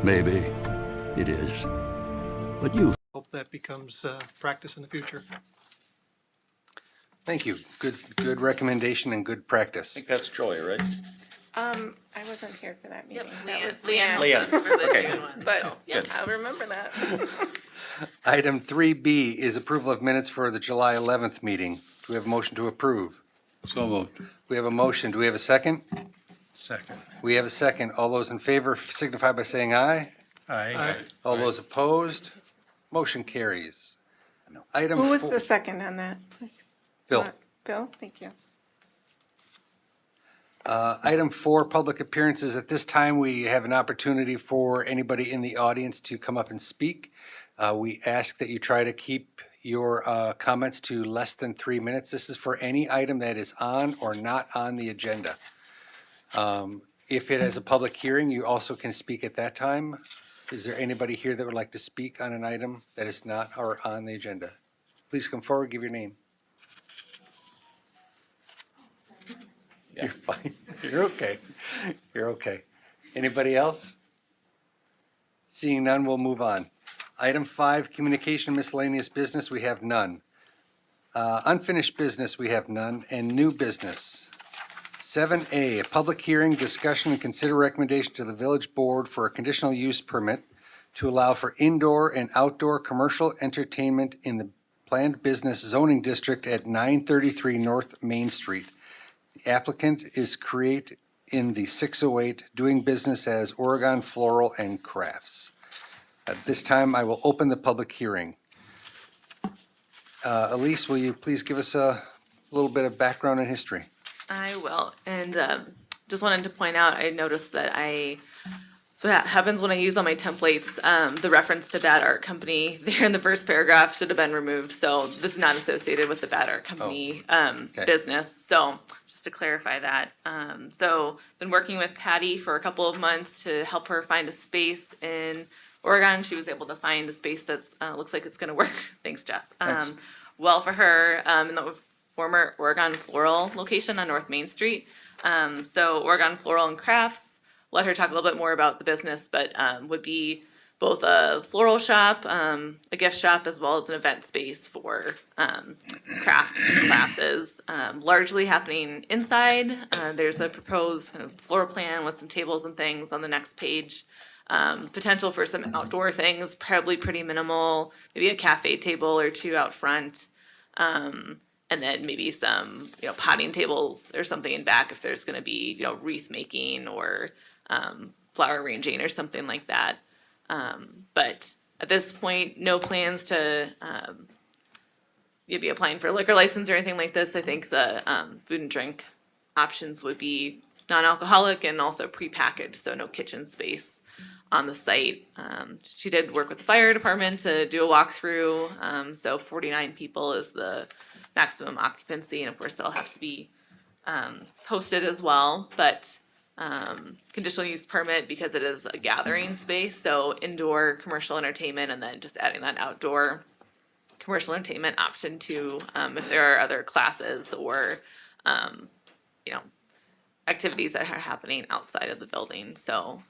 maybe it is. But you Hope that becomes practice in the future. Thank you. Good recommendation and good practice. I think that's Joy, right? I wasn't here for that meeting. Yep, That was Leanne helped Leanne. us for the Okay. June one. But So, yeah, Good. I'll remember that. Item 3B is approval of minutes for the July 11th meeting. Do we have a motion to approve? so moved. We have a motion. Do we have a second? Second. We have a second. All those in favor signify by saying aye. Aye. All those opposed, motion carries. Item Who was four- the second on that? Phil. Bill, thank you. Item 4, public appearances. At this time, we have an opportunity for anybody in the audience to come up and speak. We ask that you try to keep your comments to less than 3 minutes. This is for any item that is on or not on the agenda. If it is a public hearing, you also can speak at that time. Is there anybody here that would like to speak on an item that is not or on the agenda? Please come forward, give your name. You're fine. You're okay. You're okay. Anybody else? Seeing none, we'll move on. Item 5, communication miscellaneous business, we have none. Unfinished business, we have none, and new business. 7A, a public hearing, discussion, and consider recommendation to the village board for a conditional use permit to allow for indoor and outdoor commercial entertainment in the planned business zoning district at 933 North Main Street. The applicant is Create in the 608, doing business as Oregon Floral and Crafts. At this time, I will open the public hearing. Elise, will you please give us a little bit of background and history? I will, and just wanted to point out, I noticed that so what happens when I use all my templates, the reference to Bad Art Company there in the first paragraph should have been removed, so this is not associated with the Bad Art Company okay. business, so just to clarify that. So, been working with Patty for a couple of months to help her find a space in Oregon. She was able to find a space that's, looks like it's gonna work, thanks Jeff, Thanks. well for her, in the former Oregon Floral location on North Main Street. So Oregon Floral and Crafts, let her talk a little bit more about the business, but would be both a floral shop, a gift shop, as well as an event space for craft classes, largely happening inside. There's a proposed kind of floor plan with some tables and things on the next page. Potential for some outdoor things, probably pretty minimal, maybe a cafe table or two out front. And then maybe some, potting tables or something in back if there's gonna be, wreath making or flower arranging or something like that. But at this point, no plans to you'd be applying for a liquor license or anything like this. I think the food and drink options would be non-alcoholic and also prepackaged, so no kitchen space on the site. She did work with the fire department to do a walkthrough, so 49 people is the maximum occupancy, and of course they'll have to be posted as well, but conditional use permit because it is a gathering space, so indoor commercial entertainment, and then just adding that outdoor commercial entertainment option too, if there are other classes or activities that are happening outside of the building. So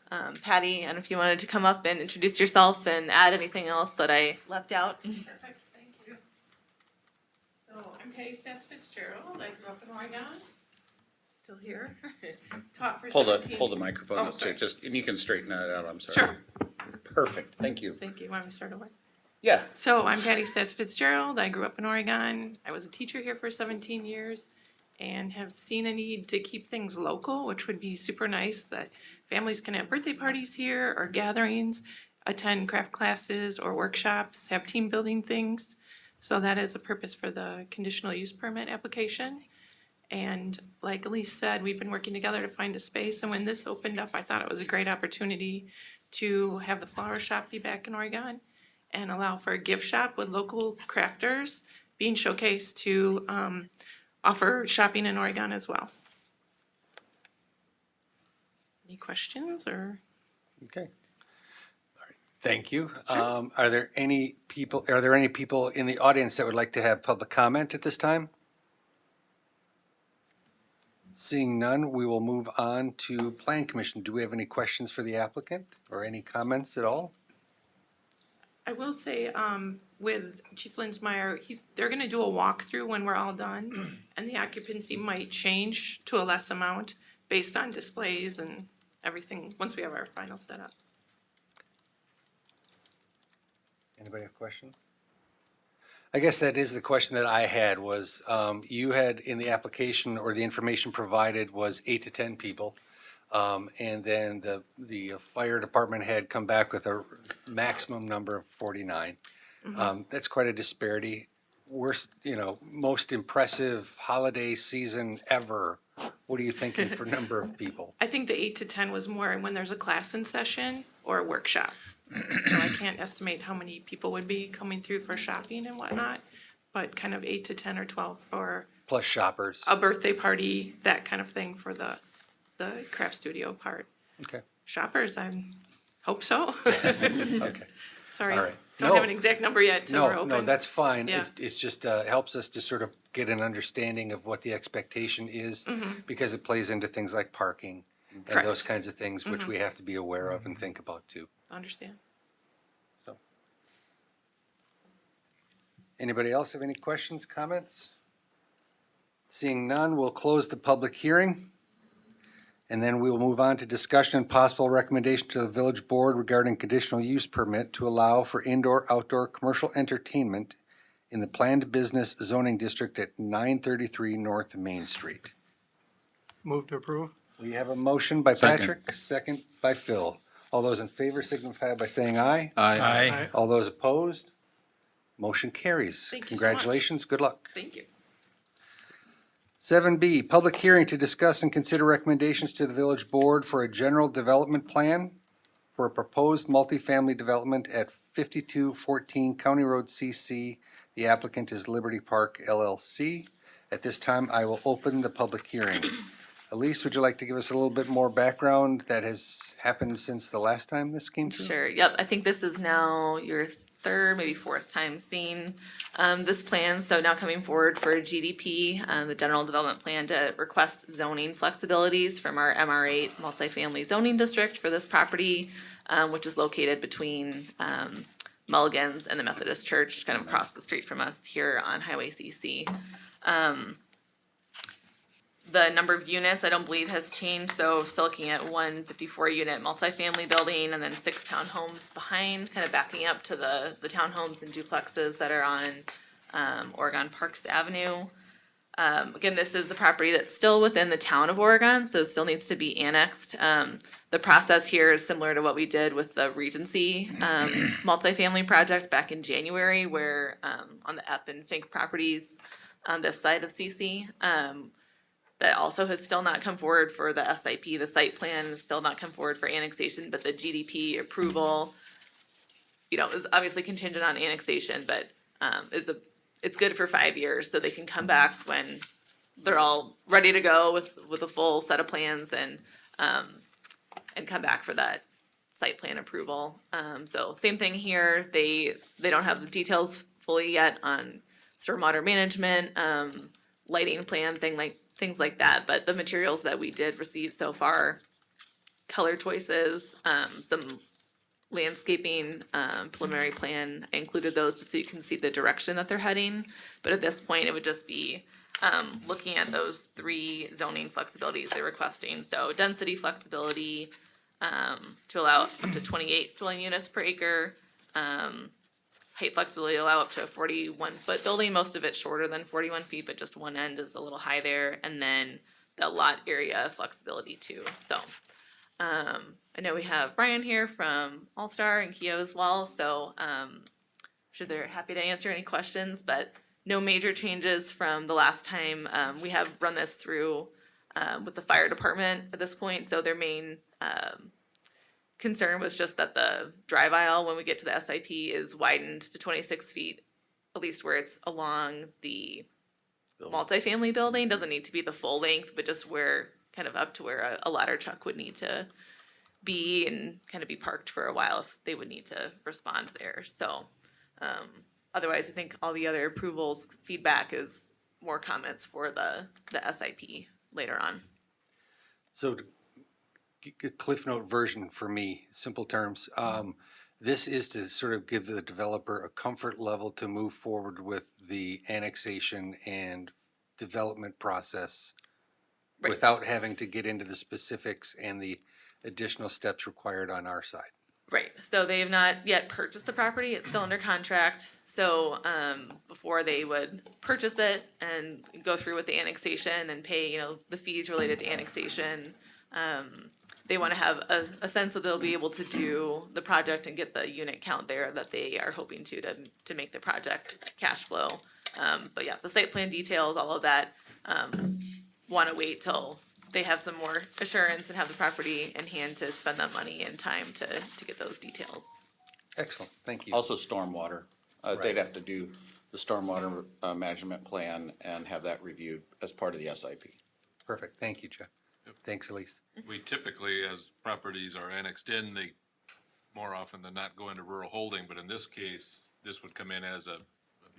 Patty, and if you wanted to come up and introduce yourself and add anything else that I left out. Perfect, thank you. So I'm Patty Fitzgerald. I grew up in Oregon. Still here. Taught for 17. Hold the microphone Oh, up, so sorry. and you can straighten that out, I'm sorry. Sure. Perfect, thank you. Thank you. Want me to start over? Yeah, So I'm Patty Fitzgerald. I grew up in Oregon. I was a teacher here for 17 years and have seen a need to keep things local, which would be super nice that families can have birthday parties here or gatherings, attend craft classes or workshops, have team building things. So that is a purpose for the conditional use permit application. And like Elise said, we've been working together to find a space, and when this opened up, I thought it was a great opportunity to have the flower shop be back in Oregon and allow for a gift shop with local crafters being showcased to offer shopping in Oregon as well. Any questions or? Okay. All right. Thank you. Are there any people in the audience that would like to have public comment at this time? Seeing none, we will move on to Plan Commission. Do we have any questions for the applicant or any comments at all? I will say, with Chief Linsmeyer, they're gonna do a walkthrough when we're all done, and the occupancy might change to a less amount based on displays and everything, once we have our final setup. Anybody have questions? I guess that is the question that I had was, you had in the application or the information provided was 8 to 10 people. And then the fire department had come back with a maximum number of 49. That's quite a disparity. Worst, most impressive holiday season ever. What are you thinking for number of people? I think the 8 to 10 was more when there's a class in session or a workshop. So I can't estimate how many people would be coming through for shopping and whatnot, but kind of 8 to 10 or 12 for Plus shoppers. a birthday party, that kind of thing for the craft studio part. Okay. Shoppers, I hope so. Okay. Sorry, All right. don't No. have an exact number yet till we're open. No, that's fine. Yeah. It's just helps us to sort of get an understanding of what the expectation is because it plays into things like parking and Correct. those kinds of things, which we have to be aware of and think about too. Understand. So, anybody else have any questions, comments? Seeing none, we'll close the public hearing. And then we will move on to discussion and possible recommendation to the village board regarding conditional use permit to allow for indoor-outdoor commercial entertainment in the planned business zoning district at 933 North Main Street. Move to approve? We have a motion by Patrick, second by Phil. All those in favor signify by saying aye. Aye. All those opposed? Motion carries. Thank you so much. Congratulations, good luck. Thank you. 7B, public hearing to discuss and consider recommendations to the village board for a general development plan for a proposed multifamily development at 5214 County Road CC. The applicant is Liberty Park LLC. At this time, I will open the public hearing. Elise, would you like to give us a little bit more background that has happened since the last time this came through? Sure, yep, I think this is now your third, maybe fourth time seeing this plan, so now coming forward for GDP, the General Development Plan, to request zoning flexibilities from our MR8 multifamily zoning district for this property, which is located between Mulligan's and the Methodist Church, kind of across the street from us here on Highway CC. The number of units, I don't believe has changed, so still looking at 154 unit multifamily building and then 6 townhomes behind, kind of backing up to the townhomes and duplexes that are on Oregon Parks Avenue. Again, this is a property that's still within the town of Oregon, so still needs to be annexed. The process here is similar to what we did with the Regency multifamily project back in January, where on the Epp and Fink properties on this side of CC, that also has still not come forward for the SIP. The site plan has still not come forward for annexation, but the GDP approval, is obviously contingent on annexation, but it's good for 5 years, so they can come back when they're all ready to go with a full set of plans and come back for that site plan approval. So same thing here. They don't have the details fully yet on stormwater management, lighting plan, things like that, but the materials that we did receive so far, color choices, some landscaping, preliminary plan, I included those just so you can see the direction that they're heading. But at this point, it would just be looking at those 3 zoning flexibilities they're requesting. So density flexibility to allow up to 28 dwelling units per acre, height flexibility to allow up to a 41-foot building, most of it shorter than 41 feet, but just one end is a little high there, and then the lot area flexibility too. So I know we have Brian here from All Star and Keo as well, so I'm sure they're happy to answer any questions, but no major changes from the last time. We have run this through with the fire department at this point, so their main concern was just that the drive aisle when we get to the SIP is widened to 26 feet, at least where it's along the multifamily building. Doesn't need to be the full length, but just where kind of up to where a ladder truck would need to be and kind of be parked for a while if they would need to respond there. So otherwise, I think all the other approvals feedback is more comments for the SIP later on. So, Cliff Note version for me, simple terms. This is to sort of give the developer a comfort level to move forward with the annexation and development process Right. without having to get into the specifics and the additional steps required on our side. Right, so they have not yet purchased the property, it's still under contract, so, before they would purchase it and go through with the annexation and pay, the fees related to annexation, they wanna have a sense that they'll be able to do the project and get the unit count there that they are hoping to make the project cash flow. But yeah, the site plan details, all of that, wanna wait till they have some more assurance and have the property in hand to spend that money and time to get those details. Excellent, thank you. Also stormwater. Right. They'd have to do the stormwater management plan and have that reviewed as part of the SIP. Perfect, thank you, Jeff. Thanks, Elise. We typically, as properties are annexed in, they more often than not go into rural holding, but in this case, this would come in as a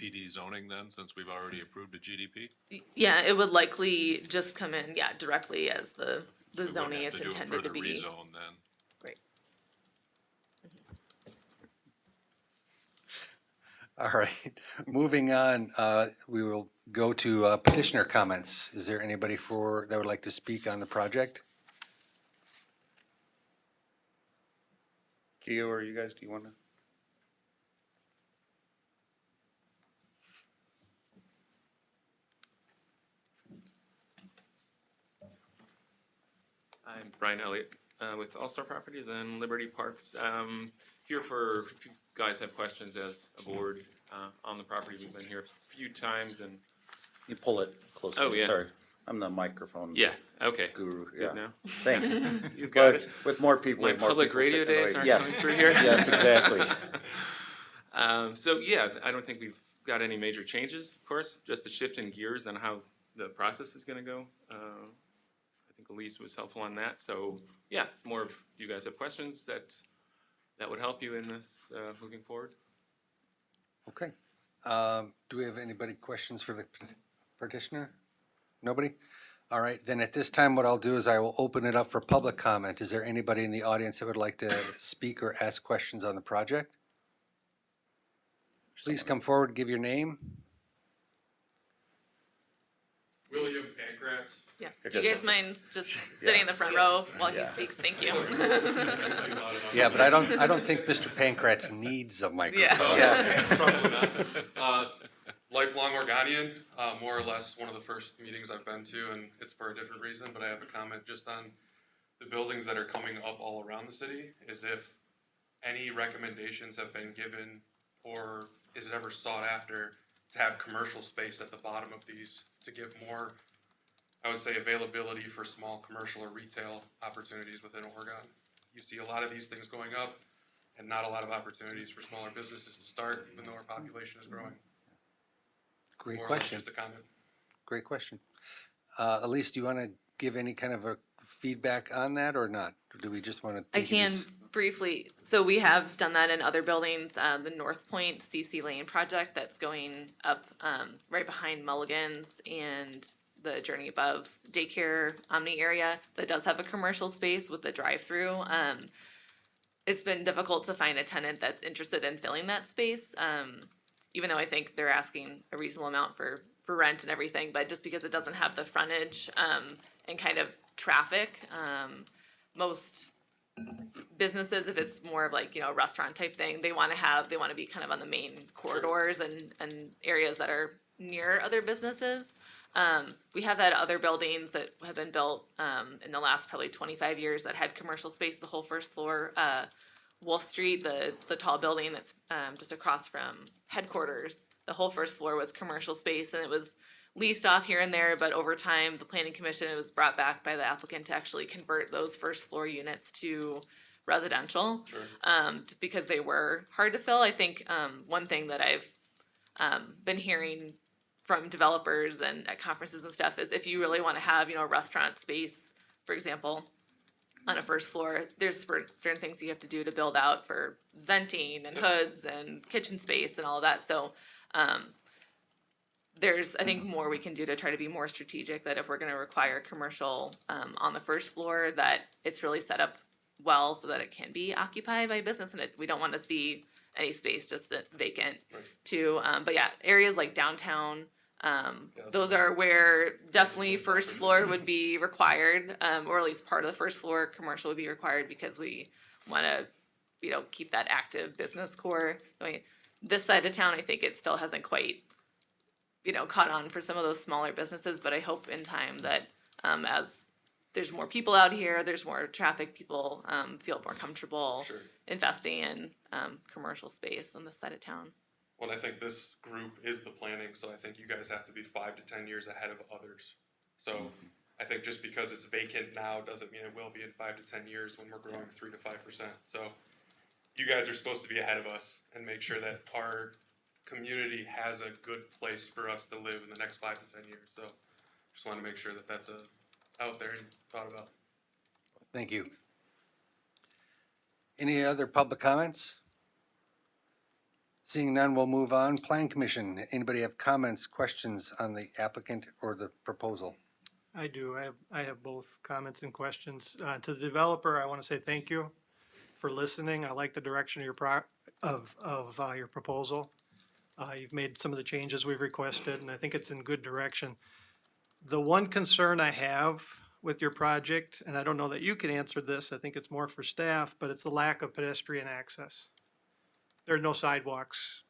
PD zoning then, since we've already approved a GDP? Yeah, it would likely just come in, directly as the We wouldn't zoning have it's do a intended to further be. rezone then. Right. All right, moving on, we will go to petitioner comments. Is there anybody that would like to speak on the project? Keo, or you guys, do you want to? I'm Brian Elliott with All Star Properties and Liberty Parks. Here if you guys have questions as a board on the property. We've been here a few times and, You pull it closer. Oh, yeah. Sorry, I'm the microphone yeah, okay. guru, Good yeah. now. Thanks. You've got But it. with more people, Like more public people radio sitting days away. aren't Yes. coming through here? Yes, exactly. So yeah, I don't think we've got any major changes, of course, just a shift in gears on how the process is gonna go. I think Elise was helpful on that, so yeah, it's more of, do you guys have questions that would help you in this, moving forward? Okay. Do we have anybody questions for the petitioner? Nobody? All right, then at this time, what I'll do is I will open it up for public comment. Is there anybody in the audience that would like to speak or ask questions on the project? Please come forward, give your name. William Pancratz. Yeah, It do you just- guys mind just sitting in the front row while he Yeah. speaks? Thank you. Yeah, but I don't think Mr. Pancratz needs a microphone. Probably not. Lifelong Oregonian, more or less one of the first meetings I've been to, and it's for a different reason, but I have a comment just on the buildings that are coming up all around the city, is if any recommendations have been given, or is it ever sought after to have commercial space at the bottom of these to give more, I would say, availability for small commercial or retail opportunities within Oregon. You see a lot of these things going up and not a lot of opportunities for smaller businesses to start, even though our population is growing. Great More or less question, just a comment. great question. Elise, do you want to give any kind of a feedback on that or not? Or do we just want to I take it can as- briefly, so we have done that in other buildings, the North Point CC Lane project that's going up, right behind Mulligan's and the Journey Above daycare Omni area that does have a commercial space with a drive-through. It's been difficult to find a tenant that's interested in filling that space, even though I think they're asking a reasonable amount for rent and everything, but just because it doesn't have the frontage, and kind of traffic, most businesses, if it's more of like, a restaurant type thing, they wanna be kind of on the main corridors and areas that are near other businesses. We have had other buildings that have been built, in the last probably 25 years that had commercial space, the whole first floor, Wolf Street, the tall building that's, just across from headquarters. The whole first floor was commercial space and it was leased off here and there, but over time, the planning commission, it was brought back by the applicant to actually convert those first floor units to residential. Sure. Just because they were hard to fill. I think, one thing that I've, been hearing from developers and at conferences and stuff is if you really wanna have, restaurant space, for example, on a first floor, there's certain things you have to do to build out for venting and hoods and kitchen space and all of that, so, there's, I think, more we can do to try to be more strategic, that if we're gonna require commercial, on the first floor, that it's really set up well so that it can be occupied by business, and we don't wanna see any space just vacant too. But yeah, areas like downtown, those are where definitely first floor would be required, or at least part of the first floor commercial would be required, because we wanna, keep that active business core. I mean, this side of town, I think it still hasn't quite, caught on for some of those smaller businesses, but I hope in time that, as there's more people out here, there's more traffic, people, feel more comfortable Sure. investing in, commercial space on this side of town. Well, I think this group is the planning, so I think you guys have to be 5 to 10 years ahead of others. So I think just because it's vacant now doesn't mean it will be in 5 to 10 years when we're growing 3 to 5%. So you guys are supposed to be ahead of us and make sure that our community has a good place for us to live in the next 5 to 10 years. So just want to make sure that that's out there and thought about. Thank you. Any other public comments? Seeing none, we'll move on. Plan Commission, anybody have comments, questions on the applicant or the proposal? I do. I have both comments and questions. To the developer, I want to say thank you for listening. I like the direction of your proposal. You've made some of the changes we've requested, and I think it's in good direction. The one concern I have with your project, and I don't know that you can answer this, I think it's more for staff, but it's the lack of pedestrian access. There are no sidewalks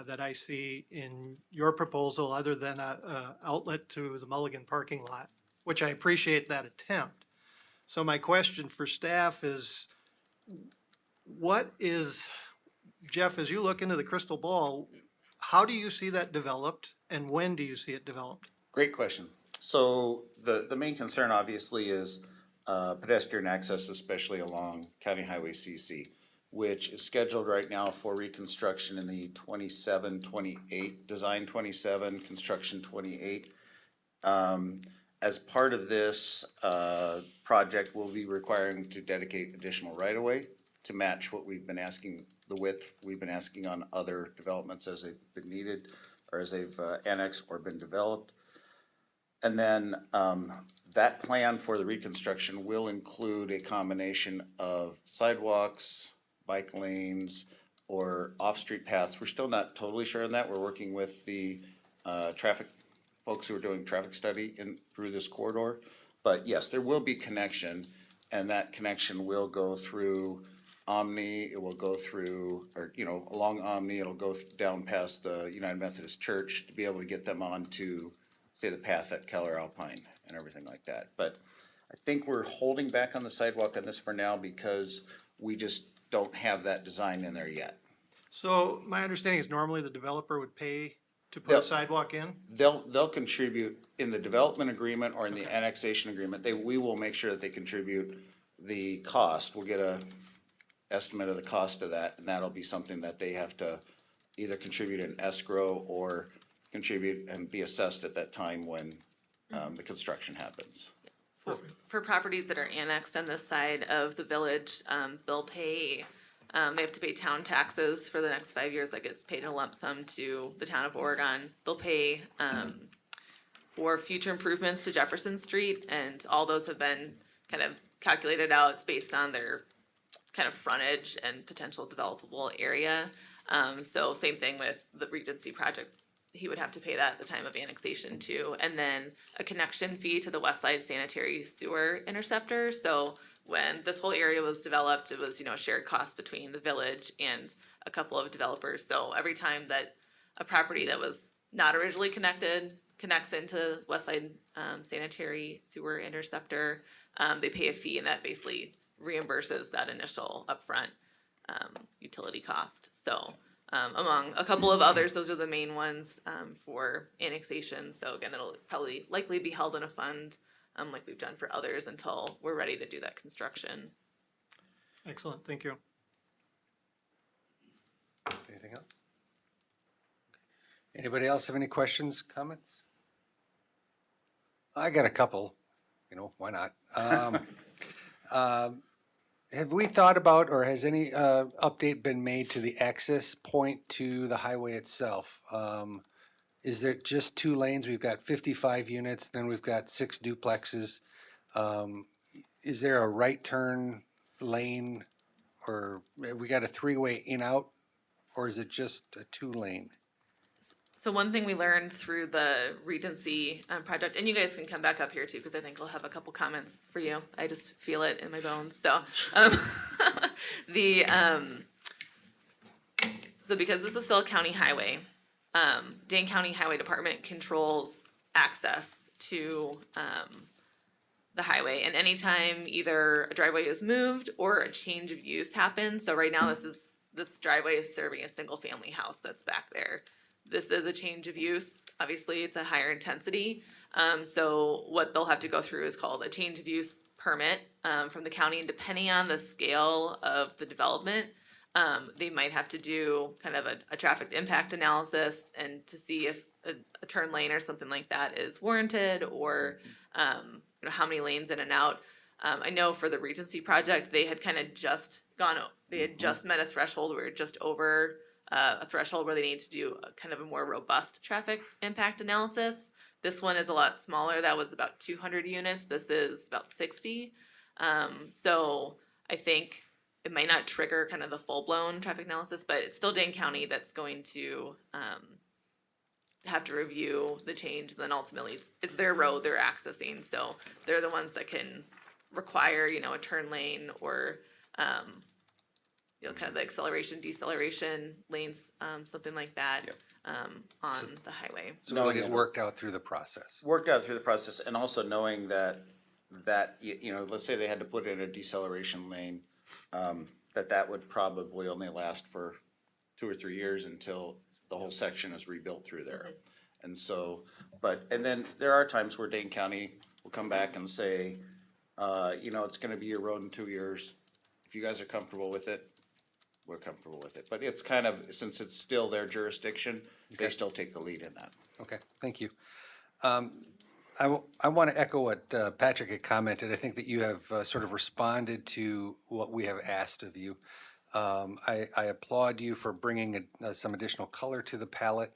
that I see in your proposal other than a outlet to the Mulligan parking lot, which I appreciate that attempt. So my question for staff is, Jeff, as you look into the crystal ball, how do you see that developed, and when do you see it developed? Great question. So the main concern obviously is pedestrian access, especially along County Highway CC, which is scheduled right now for reconstruction in the 27-28, design 27, construction 28. As part of this project, we'll be requiring to dedicate additional right-of-way to match what we've been asking, the width we've been asking on other developments as they've been needed or as they've annexed or been developed. And then that plan for the reconstruction will include a combination of sidewalks, bike lanes, or off-street paths. We're still not totally sure on that. We're working with the traffic folks who are doing traffic study through this corridor. But yes, there will be connection, and that connection will go through Omni. It will go through, along Omni. It'll go down past the United Methodist Church to be able to get them onto, say, the path at Keller Alpine and everything like that. But I think we're holding back on the sidewalk on this for now because we just don't have that design in there yet. So my understanding is normally the developer would pay to put a sidewalk in? They'll contribute in the development agreement or in the annexation agreement. We will make sure that they contribute the cost. We'll get a estimate of the cost of that, and that'll be something that they have to either contribute in escrow or contribute and be assessed at that time when the construction happens. For properties that are annexed on this side of the village, they'll pay, they have to pay town taxes for the next 5 years. That gets paid in a lump sum to the town of Oregon. They'll pay for future improvements to Jefferson Street, and all those have been kind of calculated out. It's based on their kind of frontage and potential developable area. So same thing with the Regency project. He would have to pay that at the time of annexation too. And then a connection fee to the West Side Sanitary Sewer Interceptor. So when this whole area was developed, it was, a shared cost between the village and a couple of developers. So every time that a property that was not originally connected connects into West Side Sanitary Sewer Interceptor, they pay a fee, and that basically reimburses that initial upfront utility cost. So among a couple of others, those are the main ones for annexation. So again, it'll probably likely be held in a fund like we've done for others until we're ready to do that construction. Excellent, thank you. Anything else? Anybody else have any questions, comments? I got a couple, why not? Have we thought about, or has any update been made to the access point to the highway itself? Is there just 2 lanes? We've got 55 units, then we've got 6 duplexes. Is there a right turn lane, or we got a 3-way in out, or is it just a 2-lane? So one thing we learned through the Regency project, and you guys can come back up here too, because I think we'll have a couple comments for you. I just feel it in my bones. So, the so because this is still a county highway, Dane County Highway Department controls access to the highway, and anytime either a driveway is moved or a change of use happens. So right now, this driveway is serving a single family house that's back there. This is a change of use. Obviously, it's a higher intensity. So what they'll have to go through is called a change of use permit from the county. And depending on the scale of the development, they might have to do kind of a traffic impact analysis and to see if a turn lane or something like that is warranted, or how many lanes in and out. I know for the Regency project, they had kind of just they had just met a threshold where just over a threshold where they need to do a kind of a more robust traffic impact analysis. This one is a lot smaller. That was about 200 units. This is about 60. So I think it might not trigger kind of the full-blown traffic analysis, but it's still Dane County that's going to have to review the change. And then ultimately, it's their road they're accessing, so they're the ones that can require, a turn lane or kind of the acceleration, deceleration lanes, something like that, on the highway. So No, it yeah. worked out through the process. Worked out through the process, and also knowing that let's say they had to put in a deceleration lane, that would probably only last for 2 or 3 years until the whole section is rebuilt through there. And so, and then there are times where Dane County will come back and say, it's gonna be your road in 2 years. If you guys are comfortable with it, we're comfortable with it. But it's kind of, since it's still their jurisdiction, they still take the lead in that. Okay, thank you. I want to echo what Patrick had commented. I think that you have sort of responded to what we have asked of you. I applaud you for bringing some additional color to the palette.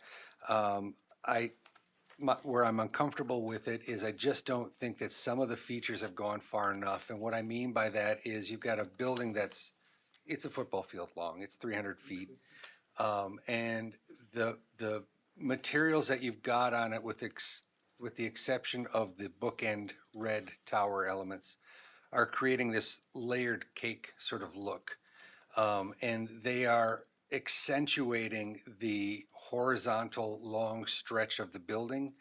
Where I'm uncomfortable with it is I just don't think that some of the features have gone far enough. And what I mean by that is you've got a building it's a football field long. It's 300 feet. And the materials that you've got on it, with the exception of the bookend red tower elements, are creating this layered cake sort of look. And they are accentuating the horizontal long stretch of the building.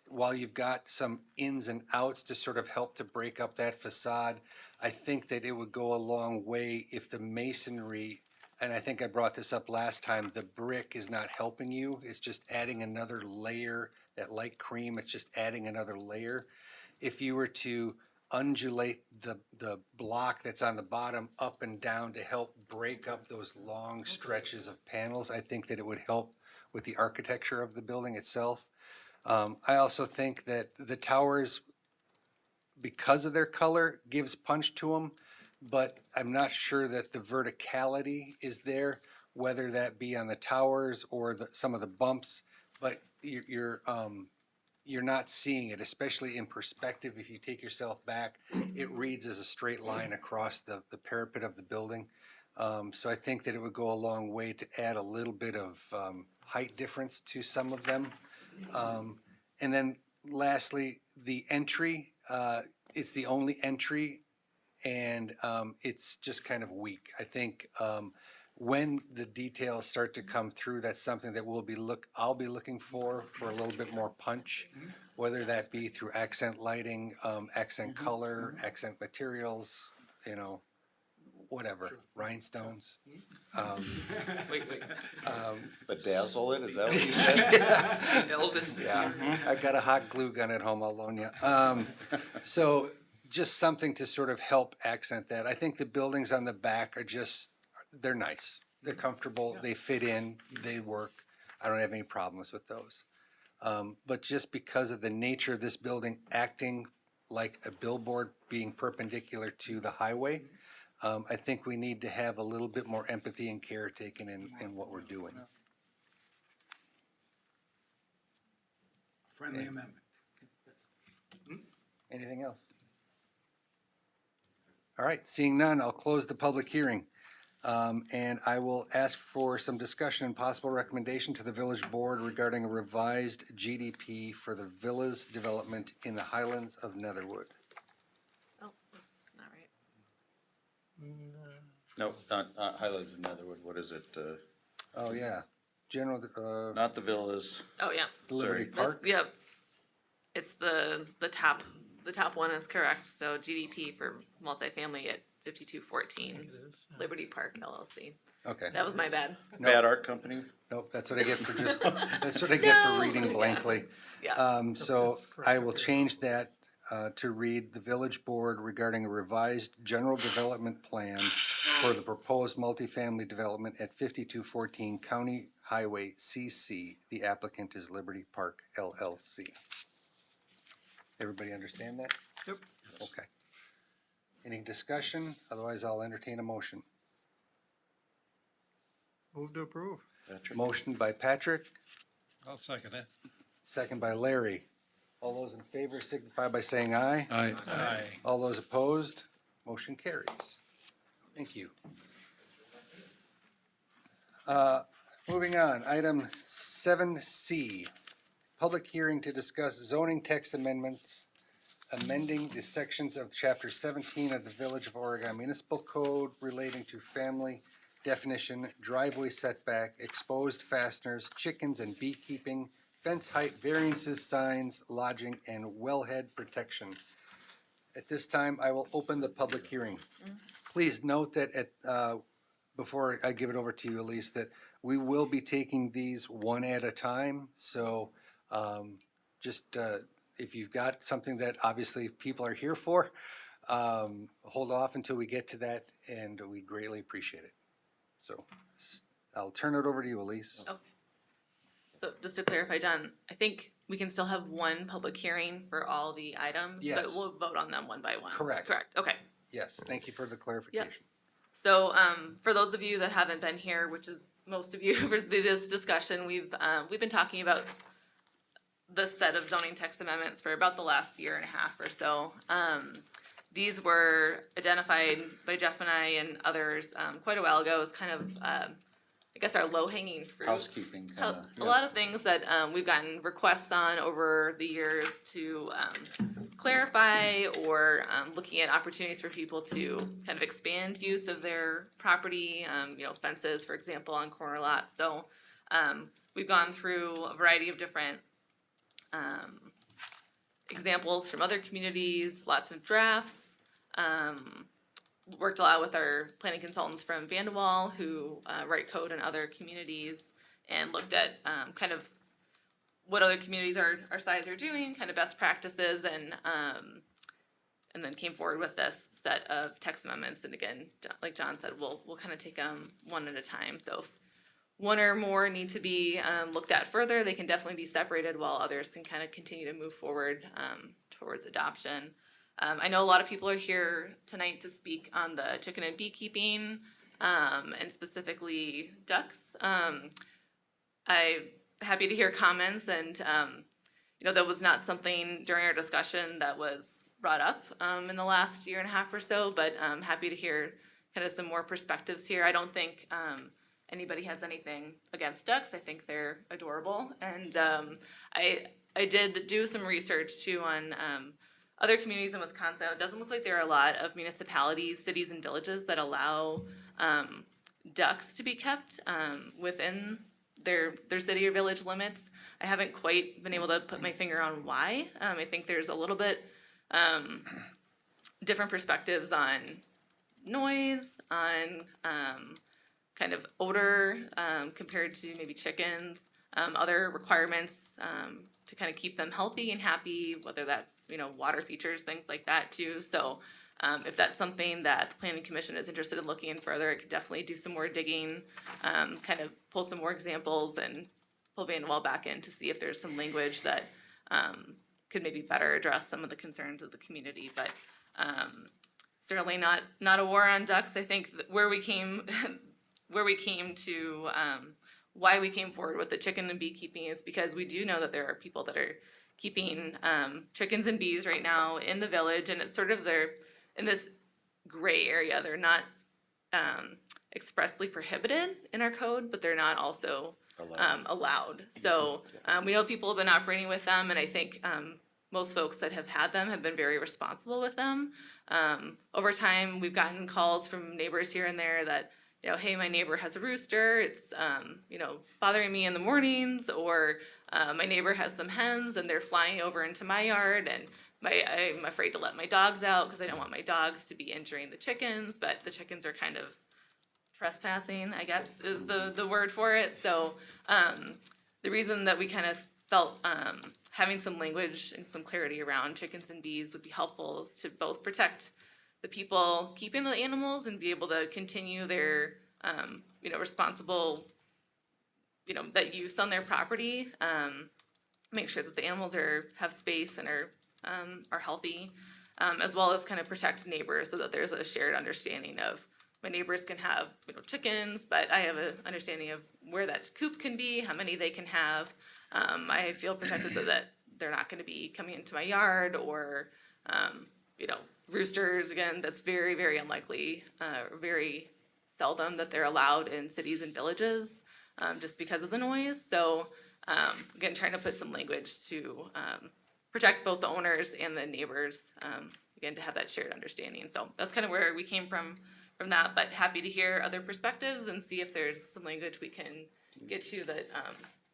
While you've got some ins and outs to sort of help to break up that facade, I think that it would go a long way if the masonry, and I think I brought this up last time, the brick is not helping you. It's just adding another layer, that light cream, it's just adding another layer. If you were to undulate the block that's on the bottom up and down to help break up those long stretches of panels, I think that it would help with the architecture of the building itself. I also think that the towers, because of their color, gives punch to them, but I'm not sure that the verticality is there, whether that be on the towers or some of the bumps, but you're not seeing it, especially in perspective. If you take yourself back, it reads as a straight line across the parapet of the building. So I think that it would go a long way to add a little bit of height difference to some of them. And then lastly, the entry, it's the only entry, and it's just kind of weak. I think when the details start to come through, that's something that I'll be looking for a little bit more punch, whether that be through accent lighting, accent color, accent materials, whatever, rhinestones. Wait. Bedazzle it, is that what you said? Elvis. Yeah, I got a hot glue gun at home, I'll loan you. So just something to sort of help accent that. I think the buildings on the back they're nice. They're comfortable, they fit in, they work. I don't have any problems with those. But just because of the nature of this building acting like a billboard being perpendicular to the highway, I think we need to have a little bit more empathy and care taken in what we're doing. Friendly amendment. Anything else? All right, seeing none, I'll close the public hearing. And I will ask for some discussion and possible recommendation to the village board regarding a revised GDP for the villas development in the Highlands of Netherwood. Oh, that's not right. No, not Highlands of Netherwood, what is it, Oh, yeah, general, not the villas, Oh, yeah. Liberty sorry. Park? Yep. It's the top one is correct. So GDP for multifamily at 5214 Liberty Park LLC. Okay, That was my bad. Bad Art Company? nope, that's what I get for just, that's what I get for No. reading blankly. Yeah. So I will change that to read the village board regarding a revised general development plan for the proposed multifamily development at 5214 County Highway CC. The applicant is Liberty Park LLC. Everybody understand that? Yep. Okay. Any discussion? Otherwise, I'll entertain a motion. Move to approve. Patrick? Motion by Patrick, I'll second it. second by Larry. All those in favor signify by saying aye. Aye. All those opposed, motion carries. Thank you. Moving on, item 7C, public hearing to discuss zoning text amendments, amending the sections of Chapter 17 of the Village of Oregon Municipal Code relating to family definition, driveway setback, exposed fasteners, chickens and beekeeping, fence height variances, signs, lodging, and wellhead protection. At this time, I will open the public hearing. Please note that before I give it over to you, Elise, that we will be taking these one at a time. So if you've got something that obviously people are here for, hold off until we get to that, and we greatly appreciate it. So I'll turn it over to you, Elise. Okay. So just to clarify, John, I think we can still have one public hearing for all the items, but Yes. we'll vote on them one by one. Correct. Correct, okay. Yes, thank you for the clarification. So, for those of you that haven't been here, which is most of you for this discussion, we've been talking about this set of zoning text amendments for about the last year and a half or so. These were identified by Jeff and I and others, quite a while ago as kind of, I guess our low-hanging fruit. Housekeeping, kind of. A lot of things that we've gotten requests on over the years to clarify or looking at opportunities for people to kind of expand use of their property, fences, for example, on corner lots. So we've gone through a variety of different examples from other communities, lots of drafts. Worked a lot with our planning consultants from Vanderwall who write code in other communities and looked at kind of what other communities our size are doing, kind of best practices, and then came forward with this set of text amendments. And again, like John said, we'll kind of take them one at a time. So if one or more need to be looked at further, they can definitely be separated while others can kind of continue to move forward towards adoption. I know a lot of people are here tonight to speak on the chicken and beekeeping, and specifically ducks. I'm happy to hear comments, and that was not something during our discussion that was brought up in the last year and a half or so, but I'm happy to hear kind of some more perspectives here. I don't think anybody has anything against ducks. I think they're adorable, and I did do some research too on other communities in Wisconsin. It doesn't look like there are a lot of municipalities, cities, and villages that allow ducks to be kept within their city or village limits. I haven't quite been able to put my finger on why. I think there's a little bit different perspectives on noise, on kind of odor compared to maybe chickens, other requirements to kind of keep them healthy and happy, whether that's water features, things like that too. So if that's something that the Planning Commission is interested in looking in further, it could definitely do some more digging, kind of pull some more examples and pull Vanderwall back in to see if there's some language that could maybe better address some of the concerns of the community. But certainly not a war on ducks. I think where we came to why we came forward with the chicken and beekeeping is because we do know that there are people that are keeping chickens and bees right now in the village, and it's sort of they're in this gray area. They're not expressly prohibited in our code, but they're not also allowed. So we know people have been operating with them, and I think most folks that have had them have been very responsible with them. Over time, we've gotten calls from neighbors here and there that, you know, hey, my neighbor has a rooster, it's, you know, bothering me in the mornings, or my neighbor has some hens and they're flying over into my yard, and I'm afraid to let my dogs out because I don't want my dogs to be injuring the chickens, but the chickens are kind of trespassing, I guess is the word for it. So the reason that we kind of felt having some language and some clarity around chickens and bees would be helpful is to both protect the people keeping the animals and be able to continue their you know, responsible, you know, that use on their property, make sure that the animals have space and are healthy, as well as kind of protect neighbors so that there's a shared understanding of my neighbors can have, you know, chickens, but I have an understanding of where that coop can be, how many they can have. I feel protected that they're not going to be coming into my yard, or, you know, roosters, again, that's very, very unlikely, very seldom that they're allowed in cities and villages, just because of the noise. So, again, trying to put some language to protect both the owners and the neighbors, again, to have that shared understanding. So that's kind of where we came from that, but happy to hear other perspectives and see if there's some language we can get to that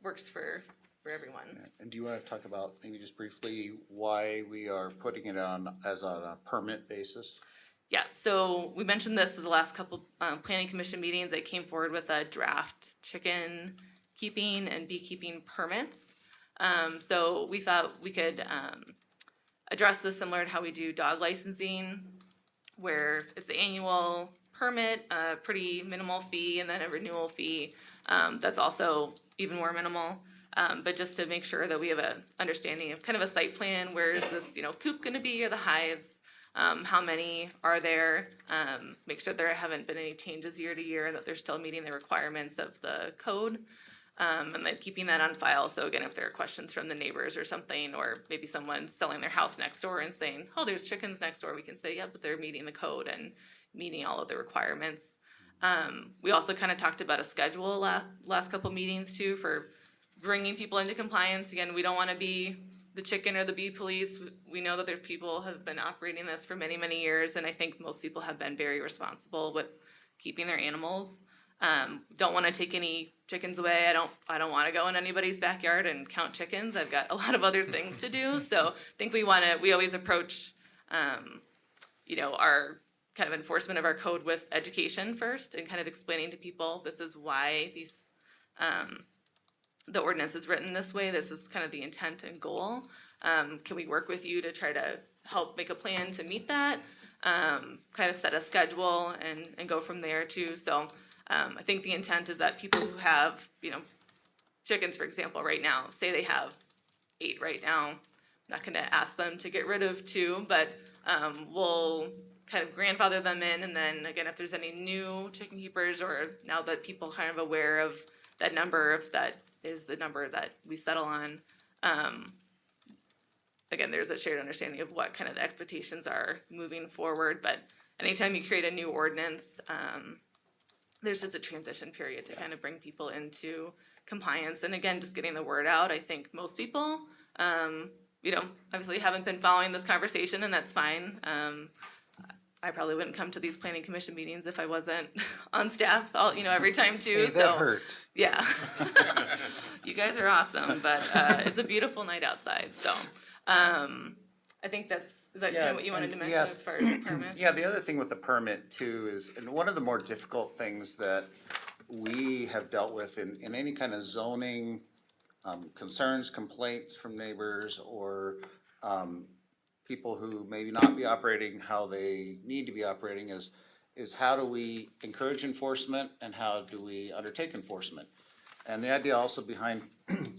works for everyone. And do you want to talk about, maybe just briefly, why we are putting it on as on a permit basis? Yeah, so we mentioned this at the last couple planning commission meetings. I came forward with a draft chicken keeping and beekeeping permits. So we thought we could address this similar to how we do dog licensing, where it's the annual permit, a pretty minimal fee, and then a renewal fee that's also even more minimal. But just to make sure that we have an understanding of kind of a site plan, where is this, you know, coop going to be, or the hives, how many are there, make sure there haven't been any changes year to year and that they're still meeting the requirements of the code, and then keeping that on file. So again, if there are questions from the neighbors or something, or maybe someone's selling their house next door and saying, oh, there's chickens next door, we can say, yeah, but they're meeting the code and meeting all of the requirements. We also kind of talked about a schedule last couple meetings too, for bringing people into compliance. Again, we don't want to be the chicken or the bee police. We know that there people have been operating this for many, many years, and I think most people have been very responsible with keeping their animals. Don't want to take any chickens away. I don't want to go in anybody's backyard and count chickens. I've got a lot of other things to do. So I think we always approach, you know, our kind of enforcement of our code with education first, and kind of explaining to people, this is why the ordinance is written this way. This is kind of the intent and goal. Can we work with you to try to help make a plan to meet that? Kind of set a schedule and go from there too. So I think the intent is that people who have, you know, chickens, for example, right now, say they have 8 right now. I'm not going to ask them to get rid of 2, but we'll kind of grandfather them in. And then again, if there's any new chicken keepers, or now that people are kind of aware of that number, if that is the number that we settle on, again, there's a shared understanding of what kind of the expectations are moving forward. But anytime you create a new ordinance, there's just a transition period to kind of bring people into compliance. And again, just getting the word out. I think most people, you know, obviously haven't been following this conversation, and that's fine. I probably wouldn't come to these planning commission meetings if I wasn't on staff, you know, every time too. Hey, that hurt. Yeah. You guys are awesome, but it's a beautiful night outside. So I think is that kind of what you wanted to mention as far as the permit? Yeah, the other thing with the permit too is, and one of the more difficult things that we have dealt with in any kind of zoning concerns, complaints from neighbors, or people who maybe not be operating how they need to be operating, is how do we encourage enforcement and how do we undertake enforcement? And the idea also behind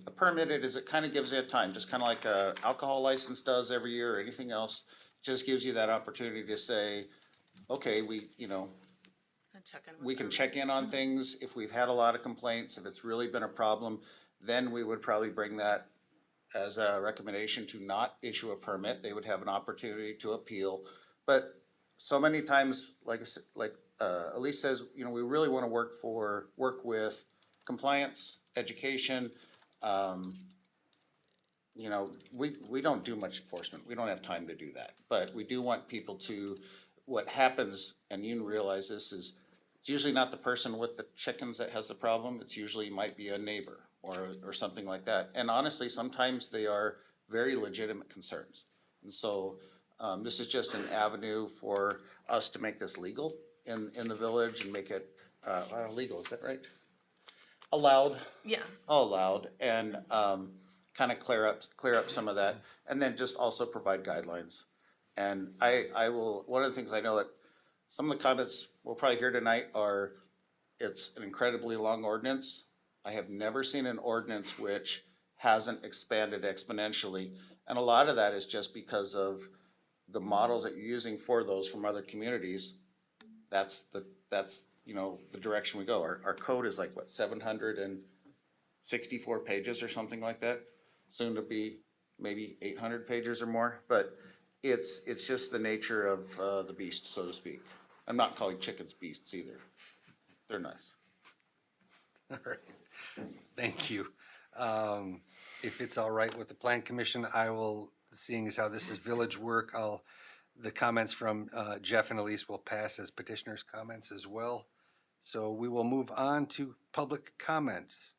a permit is it kind of gives it time, just kind of like a alcohol license does every year or anything else. Just gives you that opportunity to say, okay, we can check in on things. If we've had a lot of complaints, if it's really been a problem, then we would probably bring that as a recommendation to not issue a permit. They would have an opportunity to appeal. But so many times, like Elise says, you know, we really want to work with compliance, education. You know, we don't do much enforcement. We don't have time to do that. But we do want people to, what happens, and you realize this, is it's usually not the person with the chickens that has the problem. It's usually might be a neighbor or something like that. And honestly, sometimes they are very legitimate concerns. And so this is just an avenue for us to make this legal in the village and make it legal, is that right? Allowed. Yeah. Allowed, and kind of clear up some of that, and then just also provide guidelines. And I will, one of the things I know that some of the comments we'll probably hear tonight are, it's an incredibly long ordinance. I have never seen an ordinance which hasn't expanded exponentially, and a lot of that is just because of the models that you're using for those from other communities. That's you know, the direction we go. Our code is like, what, 764 pages or something like that? Soon to be maybe 800 pages or more, but it's just the nature of the beast, so to speak. I'm not calling chickens beasts either. They're nice. All right, thank you. If it's all right with the Plan Commission, I will, seeing as how this is village work, the comments from Jeff and Elise will pass as petitioners' comments as well. So we will move on to public comments.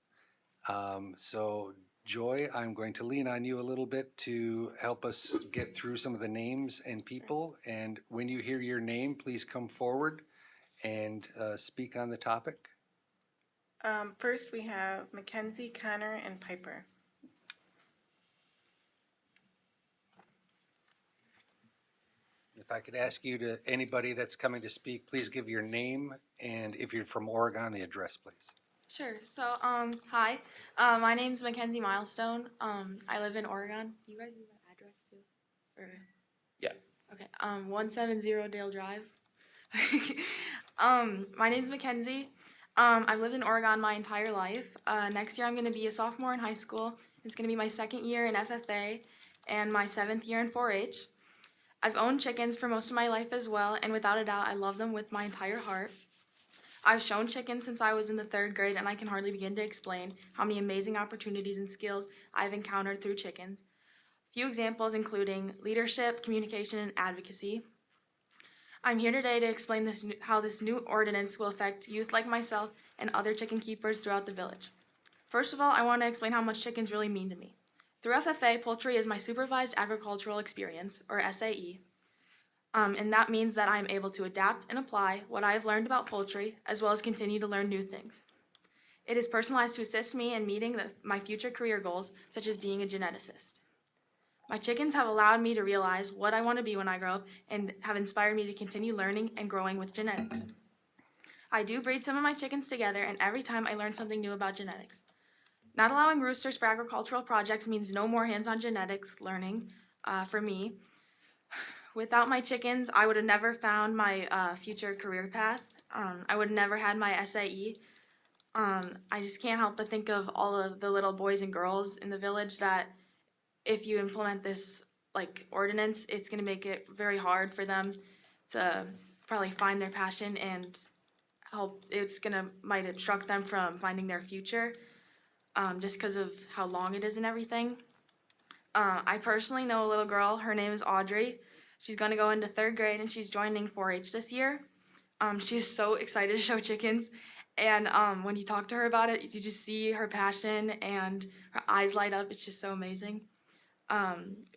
So Joy, I'm going to lean on you a little bit to help us get through some of the names and people. And when you hear your name, please come forward and speak on the topic. First, we have Mackenzie, Connor, and Piper. If I could ask you to, anybody that's coming to speak, please give your name, and if you're from Oregon, the address, please. Sure. So, hi. My name's Mackenzie Milestone. I live in Oregon. You guys need my address too? Or... Yeah. Okay. 170 Dale Drive. My name's Mackenzie. I've lived in Oregon my entire life. Next year I'm going to be a sophomore in high school. It's going to be my second year in FFA and my 7th year in 4-H. I've owned chickens for most of my life as well, and without a doubt, I love them with my entire heart. I've shown chickens since I was in the 3rd grade, and I can hardly begin to explain how many amazing opportunities and skills I've encountered through chickens. A few examples including leadership, communication, and advocacy. I'm here today to explain how this new ordinance will affect youth like myself and other chicken keepers throughout the village. First of all, I want to explain how much chickens really mean to me. Through FFA, poultry is my supervised agricultural experience, or SAE. And that means that I'm able to adapt and apply what I have learned about poultry, as well as continue to learn new things. It is personalized to assist me in meeting my future career goals, such as being a geneticist. My chickens have allowed me to realize what I want to be when I grow up and have inspired me to continue learning and growing with genetics. I do breed some of my chickens together, and every time I learn something new about genetics. Not allowing roosters for agricultural projects means no more hands-on genetics learning for me. Without my chickens, I would have never found my future career path. I would have never had my SAE. I just can't help but think of all of the little boys and girls in the village that if you implement this ordinance, it's going to make it very hard for them to probably find their passion and help. Might obstruct them from finding their future. Just because of how long it is and everything. I personally know a little girl, her name is Audrey. She's going to go into 3rd grade and she's joining 4-H this year. She's so excited to show chickens, and when you talk to her about it, you just see her passion and her eyes light up. It's just so amazing.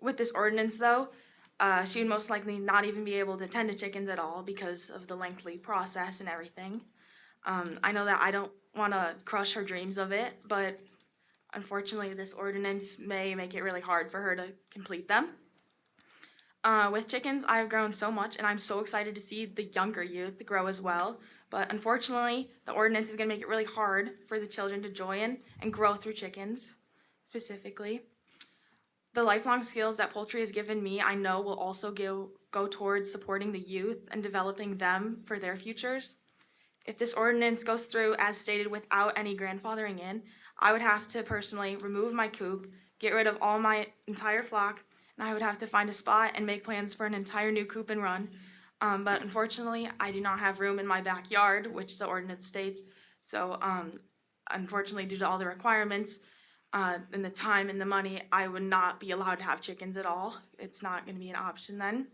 With this ordinance though, she would most likely not even be able to tend to chickens at all because of the lengthy process and everything. I know that I don't want to crush her dreams of it, but unfortunately this ordinance may make it really hard for her to complete them. With chickens, I've grown so much, and I'm so excited to see the younger youth grow as well, but unfortunately the ordinance is going to make it really hard for the children to join and grow through chickens, specifically. The lifelong skills that poultry has given me, I know will also go towards supporting the youth and developing them for their futures. If this ordinance goes through as stated without any grandfathering in, I would have to personally remove my coop, get rid of all my entire flock, and I would have to find a spot and make plans for an entire new coop and run. But unfortunately, I do not have room in my backyard, which the ordinance states. So, unfortunately, due to all the requirements, and the time and the money, I would not be allowed to have chickens at all. It's not gonna be an option then.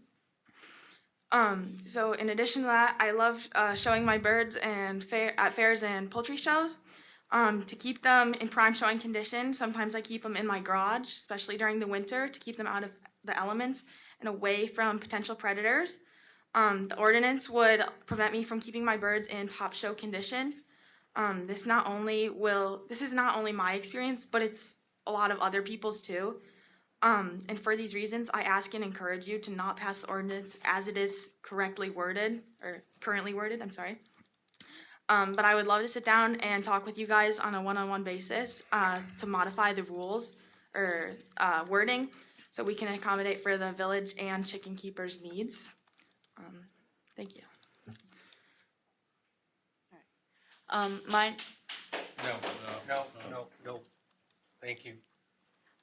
So in addition to that, I love showing my birds and at fairs and poultry shows. To keep them in prime showing condition, sometimes I keep them in my garage, especially during the winter, to keep them out of the elements and away from potential predators. The ordinance would prevent me from keeping my birds in top show condition. This is not only my experience, but it's a lot of other people's too. And for these reasons, I ask and encourage you to not pass the ordinance as it is currently worded, I'm sorry. But I would love to sit down and talk with you guys on a one-on-one basis, to modify the rules or, wording, so we can accommodate for the village and chicken keepers' needs. Thank you. My No. Thank you.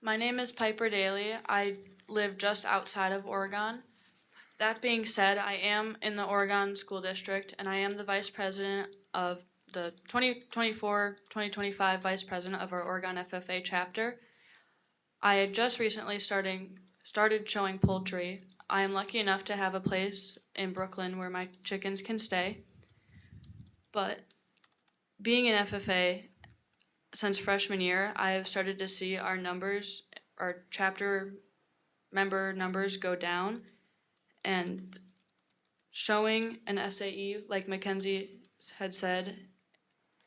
name is Piper Daly. I live just outside of Oregon. That being said, I am in the Oregon School District, and I am the vice president of the 2024-2025 vice president of our Oregon FFA chapter. I had just recently started showing poultry. I am lucky enough to have a place in Brooklyn where my chickens can stay. But being an FFA, since freshman year, I have started to see our chapter member numbers go down, and showing an SAE, like Mackenzie had said,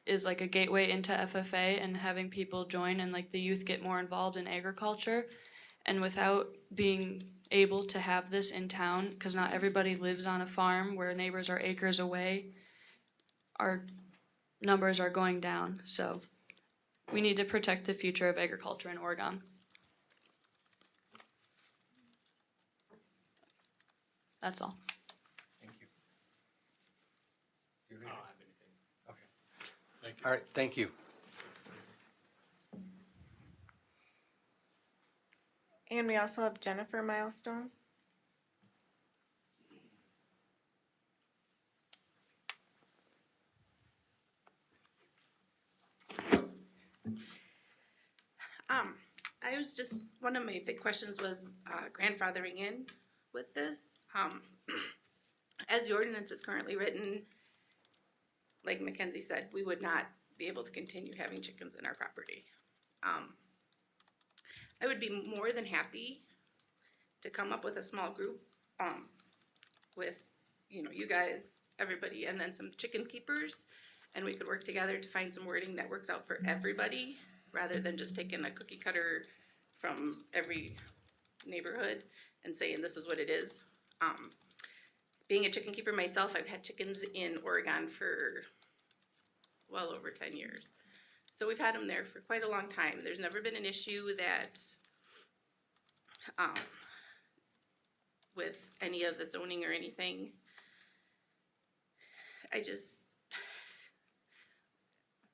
is like a gateway into FFA, and having people join and like the youth get more involved in agriculture. And without being able to have this in town, because not everybody lives on a farm where neighbors are acres away, our numbers are going down. So we need to protect the future of agriculture in Oregon. That's all. Thank you. I don't have anything. Okay. Thank you. All right, thank you. And we also have Jennifer Milestone. I was just, one of my big questions was grandfathering in with this. As the ordinance is currently written, like Mackenzie said, we would not be able to continue having chickens in our property. I would be more than happy to come up with a small group with, you guys, everybody, and then some chicken keepers, and we could work together to find some wording that works out for everybody, rather than just taking a cookie cutter from every neighborhood and saying this is what it is. Being a chicken keeper myself, I've had chickens in Oregon for well over 10 years. So we've had them there for quite a long time. There's never been an issue that with any of the zoning or anything.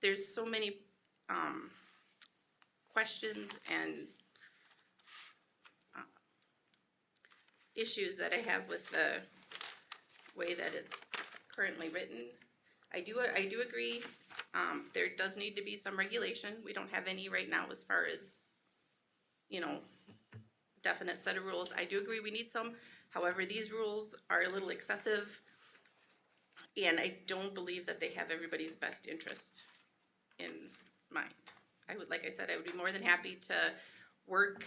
There's so many questions and issues that I have with the way that it's currently written. I do agree, there does need to be some regulation. We don't have any right now as far as, definite set of rules. I do agree we need some. However, these rules are a little excessive, and I don't believe that they have everybody's best interest in mind. Like I said, I would be more than happy to work,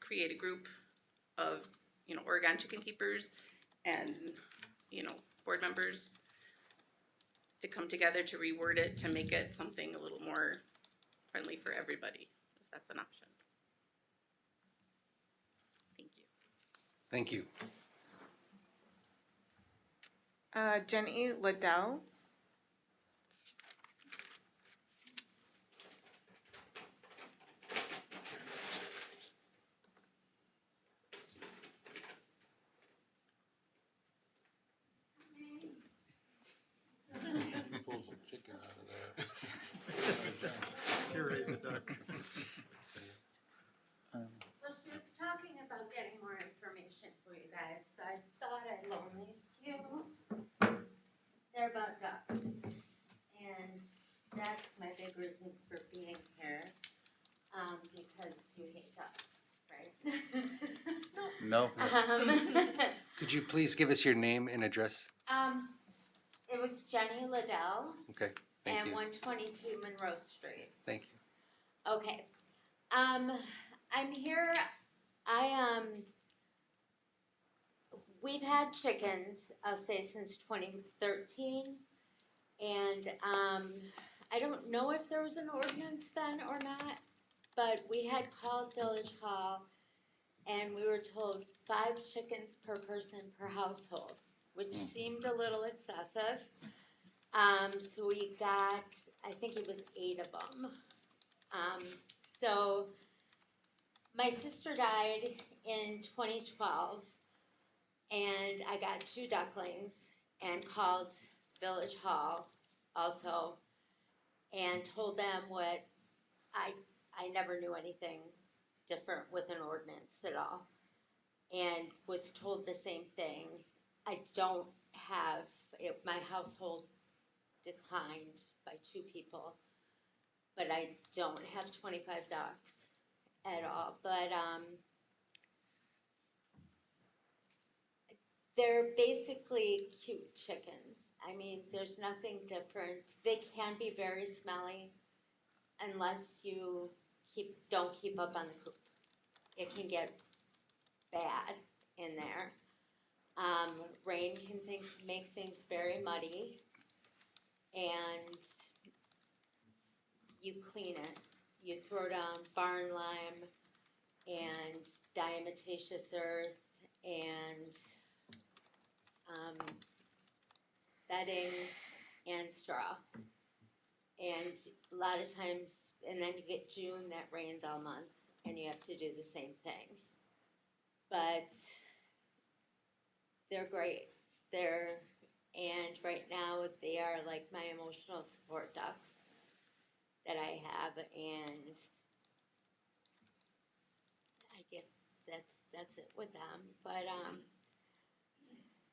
create a group of, Oregon chicken keepers and, board members to come together to reword it, to make it something a little more friendly for everybody, if that's an option. Thank you. Thank you. Jenny Liddell. Pull some chicken out of there. you hate ducks, right? No. Could you please give us your name and address? It was Jenny Liddell Okay, thank and you. 122 Monroe Street. Thank you. Okay. I'm here, we've had chickens, I'll say since 2013. And, I don't know if there was an ordinance then or not, but we had called Village Hall and we were told 5 chickens per person per household, which seemed a little excessive. So we got, I think it was 8 of them. So my sister died in 2012 and I got 2 ducklings and called Village Hall also and told them what I never knew anything different with an ordinance at all, and was told the same thing. I don't have it, my household declined by 2 people, but I don't have 25 ducks at all. But they're basically cute chickens. I mean, there's nothing different. They can be very smelly unless you don't keep up on the coop. It can get bad in there. Rain can make things very muddy, and you clean it. You throw down barn lime and diatomaceous earth and bedding and straw. And a lot of times, and then you get June that rains all month, and you have to do the same thing. But they're great. And right now they are like my emotional support ducks that I have, and I guess that's it with them. But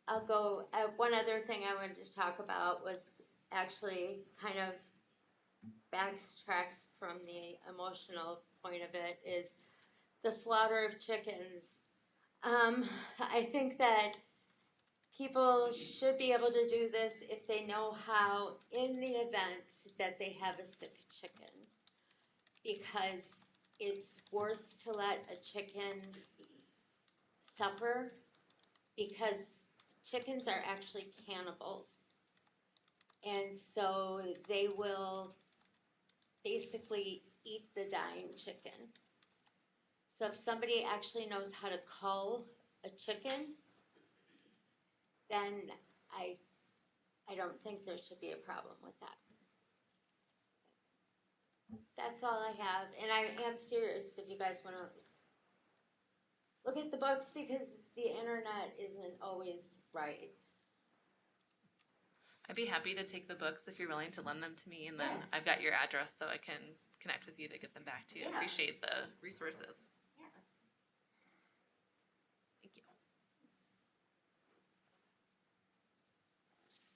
I'll go. One other thing I wanted to talk about was actually kind of backtracks from the emotional point of it, is the slaughter of chickens. I think that people should be able to do this if they know how, in the event that they have a sick chicken, because it's worse to let a chicken suffer, because chickens are actually cannibals. And so they will basically eat the dying chicken. So if somebody actually knows how to cull a chicken, then I don't think there should be a problem with that. That's all I have, and I am serious if you guys want to look at the books, because the internet isn't always right. I'd be happy to take the books if you're willing to lend them to me, and then Yes. I've got your address so I can connect with you to get them back to you. I Yeah. appreciate the resources. Yeah. Thank you.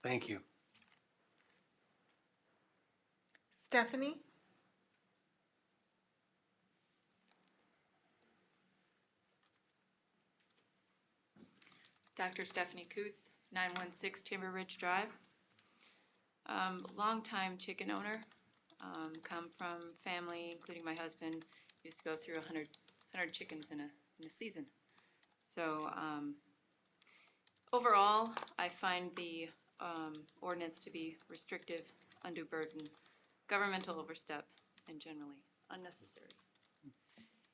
Thank you. Stephanie? Dr. Stephanie Coots, 916 Timber Ridge Drive. Longtime chicken owner, come from family, including my husband, used to go through 100 chickens in a season. So overall, I find the ordinance to be restrictive, undue burden, governmental overstep, and generally unnecessary.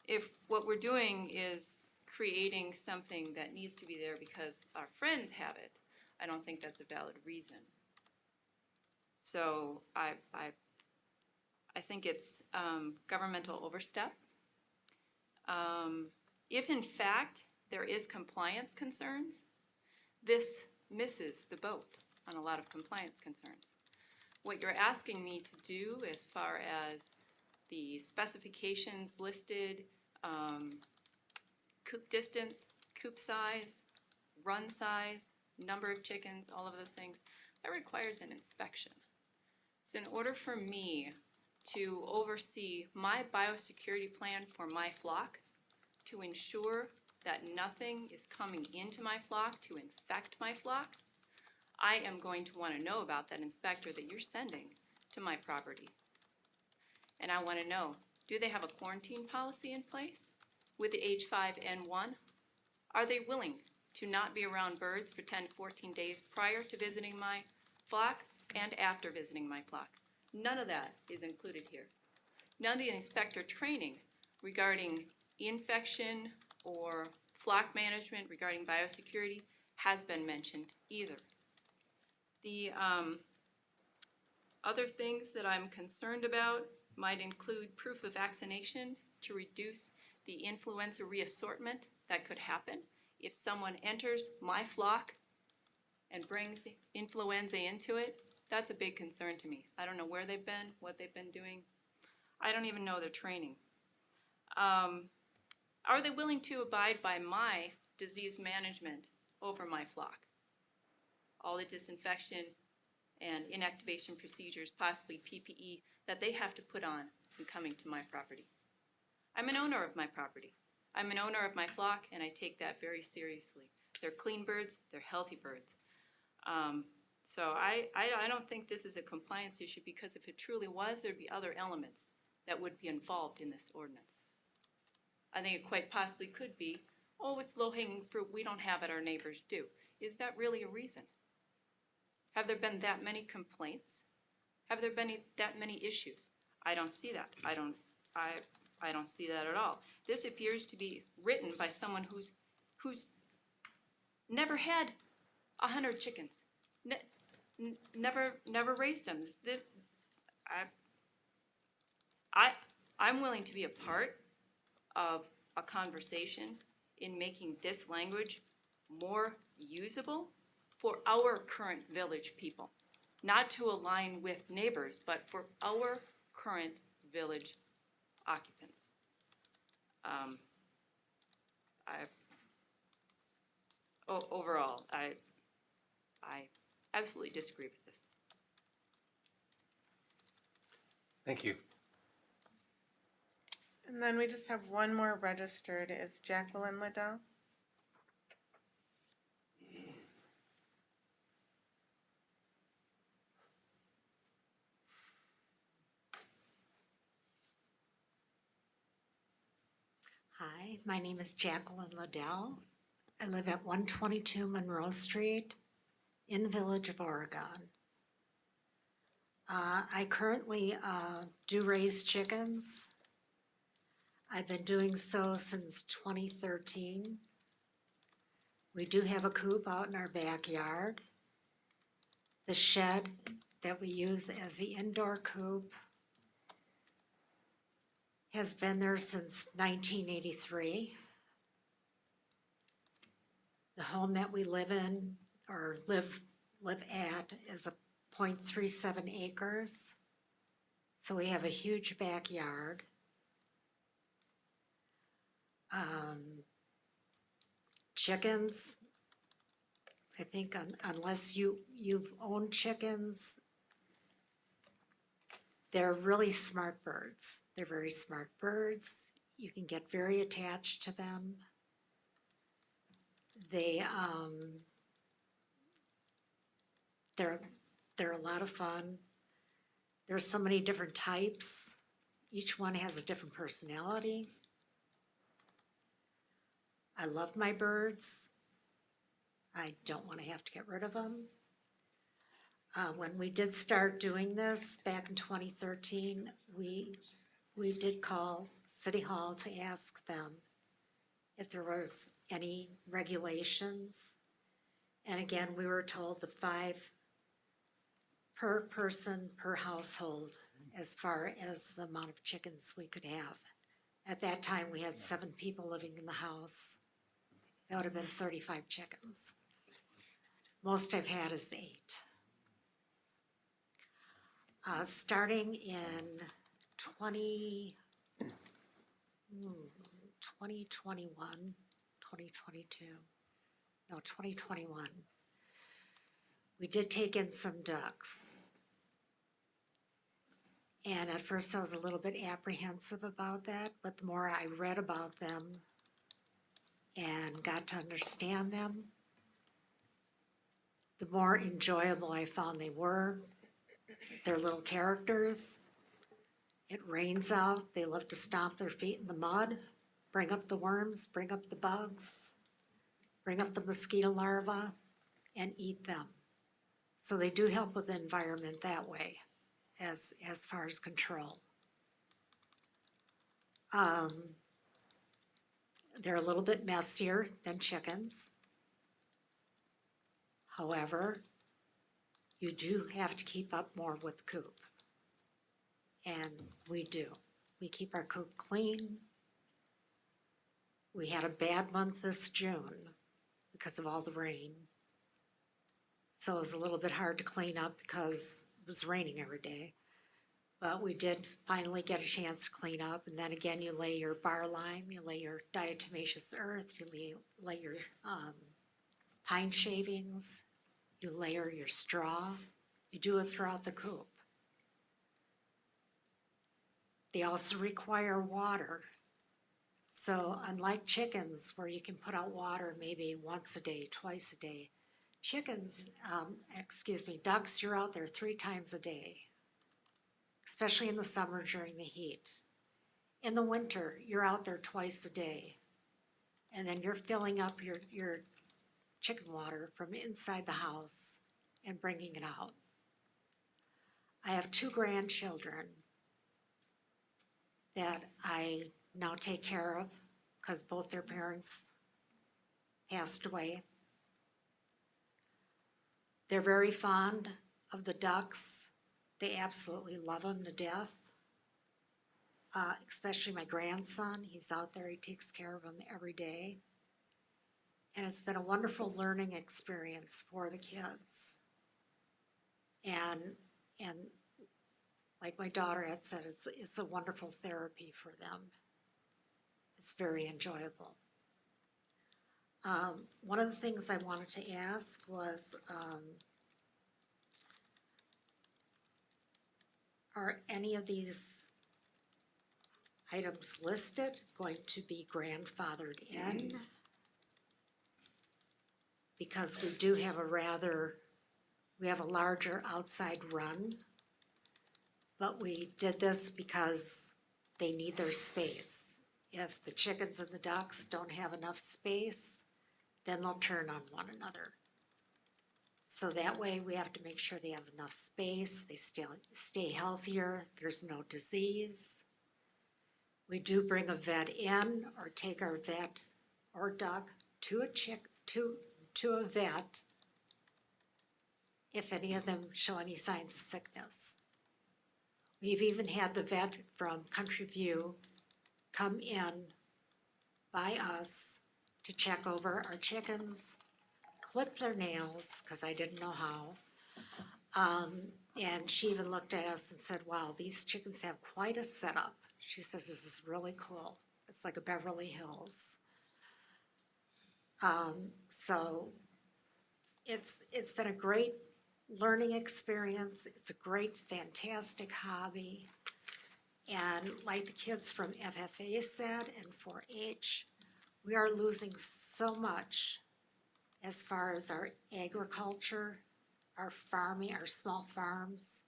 If what we're doing is creating something that needs to be there because our friends have it, I don't think that's a valid reason. So I think it's governmental overstep. If in fact there is compliance concerns, this misses the boat on a lot of compliance concerns. What you're asking me to do as far as the specifications listed, coop distance, coop size, run size, number of chickens, all of those things, that requires an inspection. So in order for me to oversee my biosecurity plan for my flock, to ensure that nothing is coming into my flock to infect my flock, I am going to want to know about that inspector that you're sending to my property. And I want to know, do they have a quarantine policy in place with the H5N1? Are they willing to not be around birds for 10 to 14 days prior to visiting my flock and after visiting my flock? None of that is included here. None of the inspector training regarding infection or flock management regarding biosecurity has been mentioned either. The other things that I'm concerned about might include proof of vaccination to reduce the influenza reassortment that could happen if someone enters my flock and brings influenza into it. That's a big concern to me. I don't know where they've been, what they've been doing. I don't even know their training. Are they willing to abide by my disease management over my flock? All the disinfection and inactivation procedures, possibly PPE, that they have to put on when coming to my property. I'm an owner of my property. I'm an owner of my flock, and I take that very seriously. They're clean birds, they're healthy birds. So I don't think this is a compliance issue, because if it truly was, there'd be other elements that would be involved in this ordinance. I think it quite possibly could be, oh, it's low-hanging fruit, we don't have it, our neighbors do. Is that really a reason? Have there been that many complaints? Have there been that many issues? I don't see that. I don't see that at all. This appears to be written by someone who's never had 100 chickens, never raised them. I'm willing to be a part of a conversation in making this language more usable for our current village people, not to align with neighbors, but for our current village occupants. Overall, I absolutely disagree with this. Thank you. And then we just have one more registered, is Jacqueline Liddell. Hi, my name is Jacqueline Liddell. I live at 122 Monroe Street in the Village of Oregon. I currently do raise chickens. I've been doing so since 2013. We do have a coop out in our backyard. The shed that we use as the indoor coop has been there since 1983. The home that we live in, or live at, is a 0.37 acres. So we have a huge backyard. Chickens, I think unless you've owned chickens, they're really smart birds. They're very smart birds. You can get very attached to them. They're a lot of fun. There's so many different types. Each one has a different personality. I love my birds. I don't want to have to get rid of them. When we did start doing this back in 2013, we did call City Hall to ask them if there was any regulations. And again, we were told the 5 per person per household as far as the amount of chickens we could have. At that time, we had 7 people living in the house. That would have been 35 chickens. Most I've had is 8. Starting in 2021, we did take in some ducks. And at first I was a little bit apprehensive about that, but the more I read about them and got to understand them, the more enjoyable I found they were. They're little characters. It rains out, they love to stomp their feet in the mud, bring up the worms, bring up the bugs, bring up the mosquito larvae, and eat them. So they do help with the environment that way, as far as control. They're a little bit messier than chickens. However, you do have to keep up more with the coop. And we do. We keep our coop clean. We had a bad month this June because of all the rain. So it was a little bit hard to clean up because it was raining every day. But we did finally get a chance to clean up, and then again, you lay your bar lime, you lay your diatomaceous earth, you lay your pine shavings, you layer your straw, you do it throughout the coop. They also require water. So unlike chickens, where you can put out water maybe once a day, twice a day, ducks, you're out there 3 times a day, especially in the summer during the heat. In the winter, you're out there twice a day, and then you're filling up your chicken water from inside the house and bringing it out. I have 2 grandchildren that I now take care of because both their parents passed away. They're very fond of the ducks. They absolutely love them to death. Especially my grandson, he's out there, he takes care of them every day. And it's been a wonderful learning experience for the kids. And like my daughter had said, it's a wonderful therapy for them. It's very enjoyable. One of the things I wanted to ask was, are any of these items listed going to be grandfathered in? Because we do have we have a larger outside run, but we did this because they need their space. If the chickens and the ducks don't have enough space, then they'll turn on one another. So that way we have to make sure they have enough space, they stay healthier, there's no disease. We do bring a vet in or take our vet or duck to a vet if any of them show any signs of sickness. We've even had the vet from Country View come in by us to check over our chickens, clip their nails, because I didn't know how. And she even looked at us and said, wow, these chickens have quite a setup. She says, this is really cool. It's like a Beverly Hills. So it's been a great learning experience. It's a great, fantastic hobby. And like the kids from FFA said and 4-H, we are losing so much as far as our agriculture, our farming, our small farms.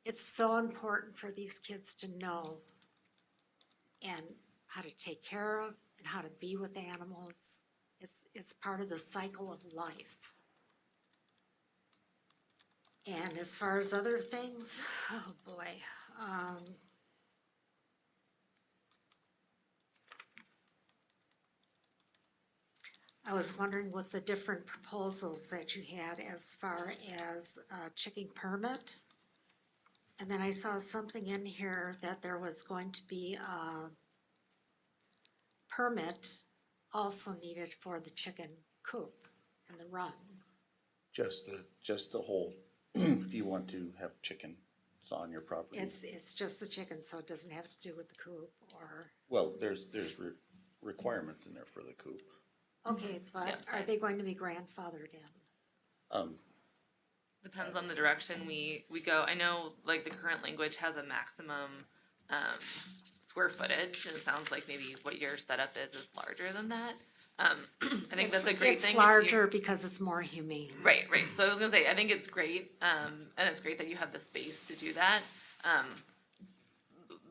It's so important for these kids to know and how to take care of and how to be with animals. It's part of the cycle of life. And as far as other things, oh boy. I was wondering what the different proposals that you had as far as chicken permit. And then I saw something in here that there was going to be a permit also needed for the chicken coop and the run. Just the whole, if you want to have chickens on your property. It's just the chicken, so it doesn't have to do with the coop or. Well, there's requirements in there for the coop. Okay, but are they going to be grandfathered in? Depends on the direction we go. I know like the current language has a maximum square footage, and it sounds like maybe what your setup is larger than that. I think that's a great thing. It's larger because it's more humane. Right. So I was gonna say, I think it's great, and it's great that you have the space to do that.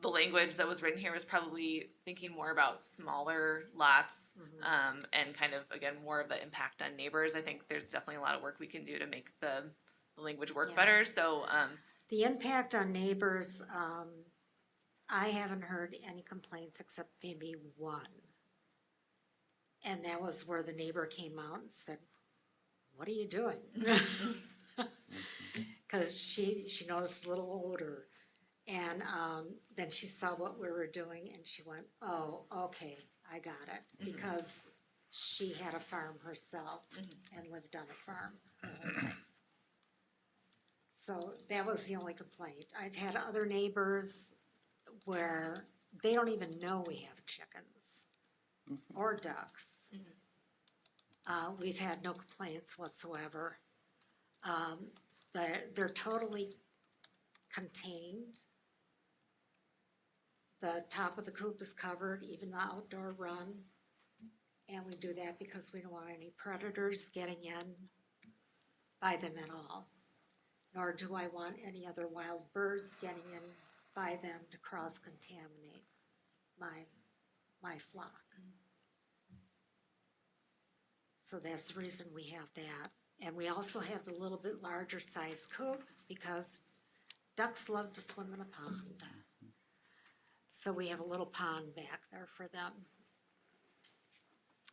The language that was written here was probably thinking more about smaller lots, and kind of, again, more of the impact on neighbors. I think there's definitely a lot of work we can do to make the language work better, so, The impact on neighbors, I haven't heard any complaints except maybe one. And that was where the neighbor came out and said, "What are you doing?" Cause she noticed a little odor. And, then she saw what we were doing and she went, "Oh, okay, I got it." Because she had a farm herself and lived on a farm her whole life. So that was the only complaint. I've had other neighbors where they don't even know we have chickens or ducks. We've had no complaints whatsoever. They're totally contained. The top of the coop is covered, even the outdoor run. And we do that because we don't want any predators getting in by them at all. Nor do I want any other wild birds getting in by them to cross-contaminate my flock. So that's the reason we have that. And we also have the little bit larger size coop because ducks love to swim in a pond. So we have a little pond back there for them.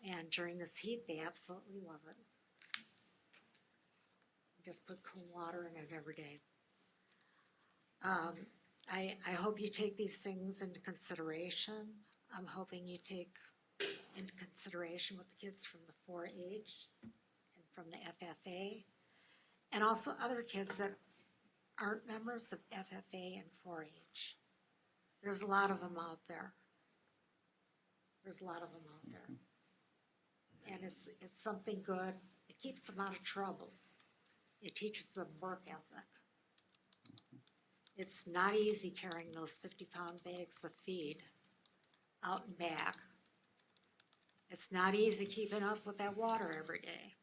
And during this heat, they absolutely love it. Just put cool water in it every day. I hope you take these things into consideration. I'm hoping you take into consideration with the kids from the 4-H and from the FFA, and also other kids that aren't members of FFA and 4-H. There's a lot of them out there. And it's something good. It keeps them out of trouble. It teaches them work ethic. It's not easy carrying those 50-pound bags of feed out and back. It's not easy keeping up with that water every day.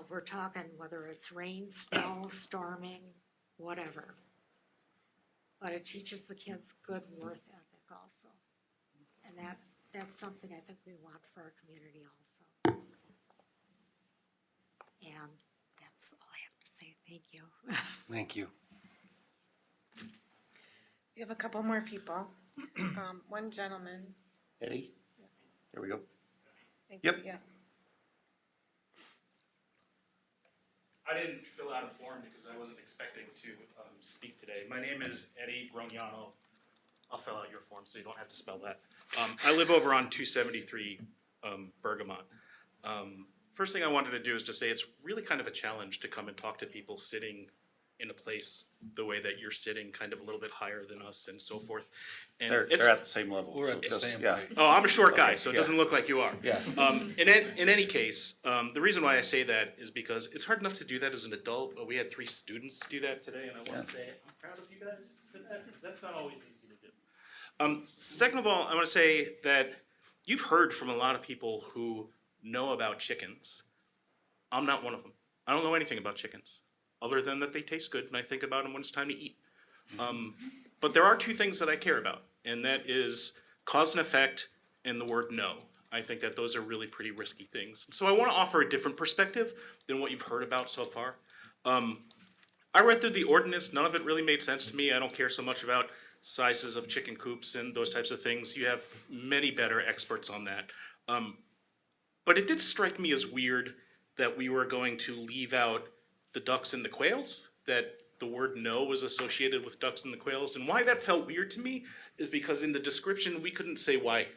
We're talking whether it's rain, snow, storming, whatever. But it teaches the kids good work ethic also. And that's something I think we want for our community also. And that's all I have to say. Thank you. Thank you. We have a couple more people. One gentleman. Eddie? There we go. Thank Yep. you, yeah. I didn't fill out a form because I wasn't expecting to speak today. My name is Eddie Broniano. I'll fill out your form so you don't have to spell that. I live over on 273 Bergamot. First thing I wanted to do is just say it's really kind of a challenge to come and talk to people sitting in a place the way that you're sitting, kind of a little bit higher than us and so forth. And They're at the same level. We're so at the just- same yeah. height. Oh, I'm a short guy, Okay, so it yeah. doesn't look like you are. Yeah. In any case, the reason why I say that is because it's hard enough to do that as an adult, but we had 3 students do that today, and I want to say I'm proud of you guys for that, because that's not always easy to do. Second of all, I want to say that you've heard from a lot of people who know about chickens. I'm not one of them. I don't know anything about chickens, other than that they taste good, and I think about them when it's time to eat. But there are 2 things that I care about, and that is cause and effect and the word no. I think that those are really pretty risky things. So I want to offer a different perspective than what you've heard about so far. I read through the ordinance. None of it really made sense to me. I don't care so much about sizes of chicken coops and those types of things. You have many better experts on that. But it did strike me as weird that we were going to leave out the ducks and the quails, that the word no was associated with ducks and the quails. And why that felt weird to me is because in the description, we couldn't say why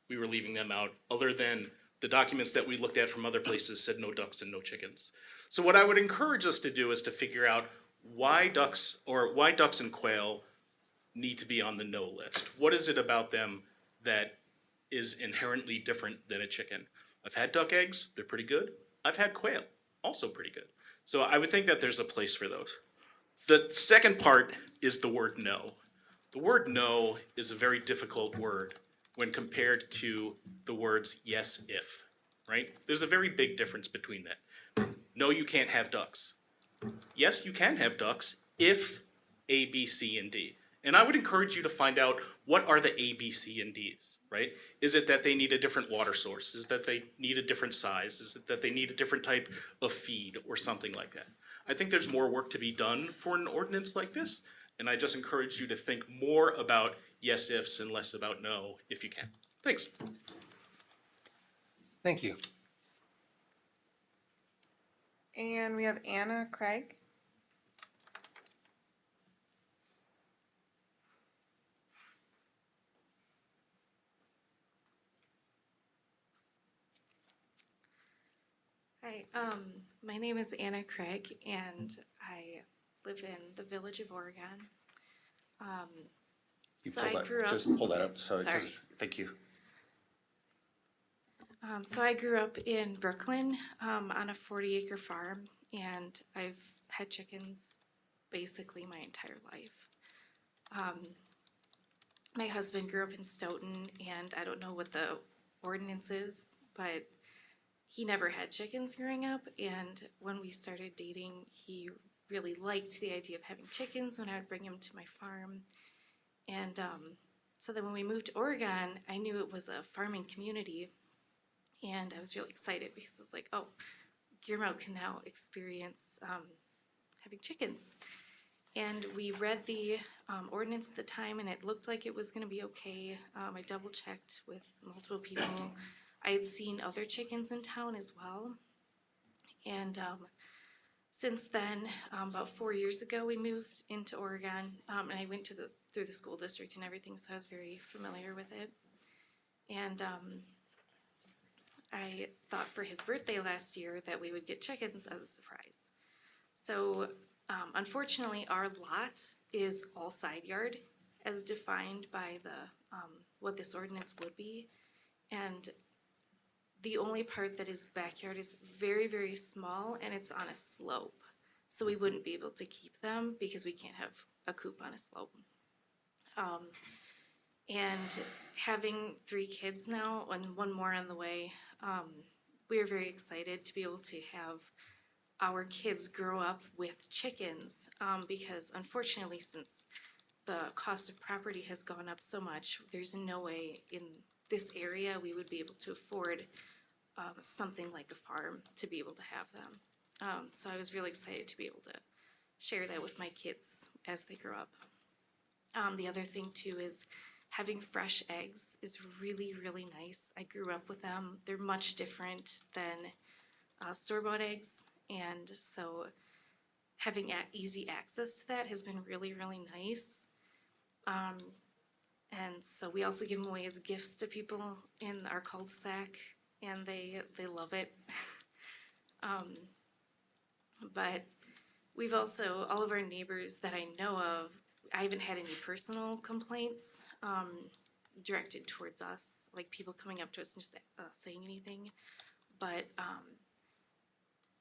we were leaving them out, other than the documents that we looked at from other places said no ducks and no chickens. So what I would encourage us to do is to figure out why ducks and quail need to be on the no list. What is it about them that is inherently different than a chicken? I've had duck eggs, they're pretty good. I've had quail, also pretty good. So I would think that there's a place for those. The second part is the word no. The word no is a very difficult word when compared to the words yes, if, right? There's a very big difference between that. No, you can't have ducks. Yes, you can have ducks if A, B, C, and D. And I would encourage you to find out what are the A, B, C, and D's, right? Is it that they need a different water source? Is it that they need a different size? Is it that they need a different type of feed or something like that? I think there's more work to be done for an ordinance like this, and I just encourage you to think more about yes ifs and less about no if you can. Thanks. Thank you. And we have Anna Craig. Hi, my name is Anna Craig, and I live in the village of Oregon. So I grew up. Just pull that up. Sorry. Sorry. Thank you. So I grew up in Brooklyn on a 40-acre farm, and I've had chickens basically my entire life. My husband grew up in Stoughton, and I don't know what the ordinance is, but he never had chickens growing up, and when we started dating, he really liked the idea of having chickens when I would bring him to my farm. And so then when we moved to Oregon, I knew it was a farming community, and I was really excited because I was like, oh, Guillermo can now experience having chickens. And we read the ordinance at the time, and it looked like it was going to be okay. I double checked with multiple people. I had seen other chickens in town as well. And since then, about 4 years ago, we moved into Oregon, and I went to through the school district and everything, so I was very familiar with it. And I thought for his birthday last year that we would get chickens as a surprise. So unfortunately, our lot is all side yard as defined by the what this ordinance would be. And the only part that is backyard is very, very small, and it's on a slope. So we wouldn't be able to keep them because we can't have a coop on a slope. And having 3 kids now and 1 more on the way, we are very excited to be able to have our kids grow up with chickens because unfortunately, since the cost of property has gone up so much, there's no way in this area we would be able to afford something like a farm to be able to have them. So I was really excited to be able to share that with my kids as they grow up. The other thing too is having fresh eggs is really, really nice. I grew up with them. They're much different than store-bought eggs, and so having easy access to that has been really, really nice. And so we also give them away as gifts to people in our cul-de-sac, and they love it. But we've also, all of our neighbors that I know of, I haven't had any personal complaints directed towards us, like people coming up to us and just saying anything. But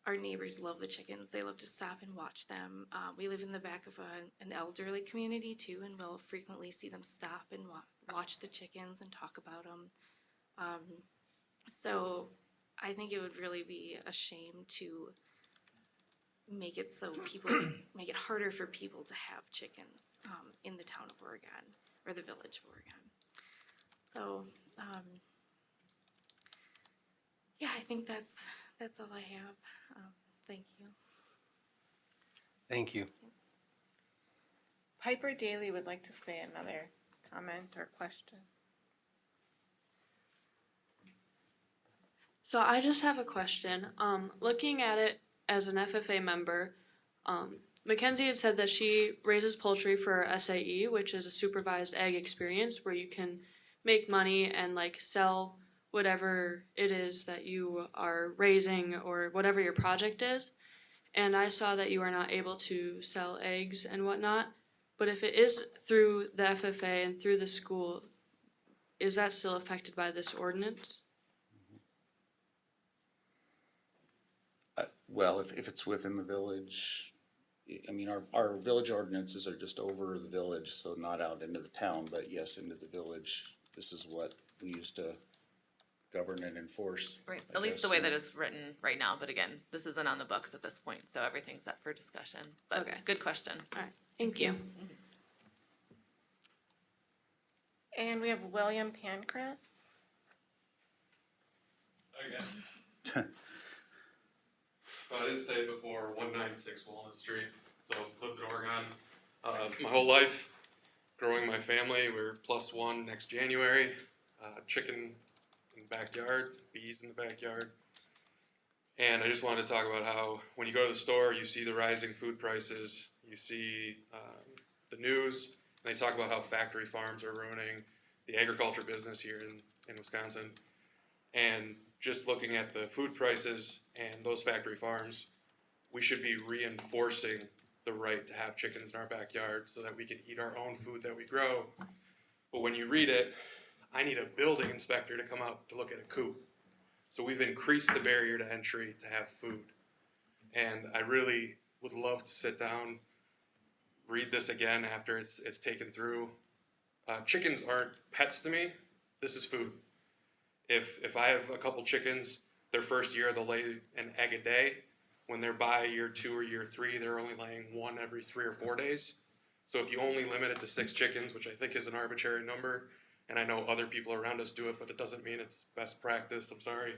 our neighbors love the chickens. They love to stop and watch them. We live in the back of an elderly community too, and we'll frequently see them stop and watch the chickens and talk about them. So I think it would really be a shame to make it so people make it harder for people to have chickens in the town of Oregon or the village of Oregon. So yeah, I think that's all I have. Thank you. Thank you. Piper Daly would like to say another comment or question. So I just have a question. Looking at it as an FFA member, Mackenzie had said that she raises poultry for SAE, which is a supervised ag experience where you can make money and like sell whatever it is that you are raising or whatever your project is. And I saw that you are not able to sell eggs and whatnot. But if it is through the FFA and through the school, is that still affected by this ordinance? Well, if it's within the village, I mean, our village ordinances are just over the village, so not out into the town, but yes, into the village. This is what we used to govern and enforce. Right, I at least the guess, way yeah. that it's written right now, but again, this isn't on the books at this point, so everything's up for discussion. But Okay. good question. All right, thank you. And we have William Pancratz. Again. So I didn't say it before, 196 Walnut Street. So lived in Oregon my whole life, growing my family. We're +1 next January. Chicken in the backyard, bees in the backyard. And I just wanted to talk about how when you go to the store, you see the rising food prices, you see the news, and they talk about how factory farms are ruining the agriculture business here in Wisconsin. And just looking at the food prices and those factory farms, we should be reinforcing the right to have chickens in our backyard so that we can eat our own food that we grow. But when you read it, I need a building inspector to come out to look at a coop. So we've increased the barrier to entry to have food. And I really would love to sit down, read this again after it's taken through. Chickens aren't pets to me. This is food. If I have a couple chickens, their first year they'll lay an egg a day. When they're by year 2 or year 3, they're only laying 1 every 3 or 4 days. So if you only limit it to 6 chickens, which I think is an arbitrary number, and I know other people around us do it, but it doesn't mean it's best practice, I'm sorry.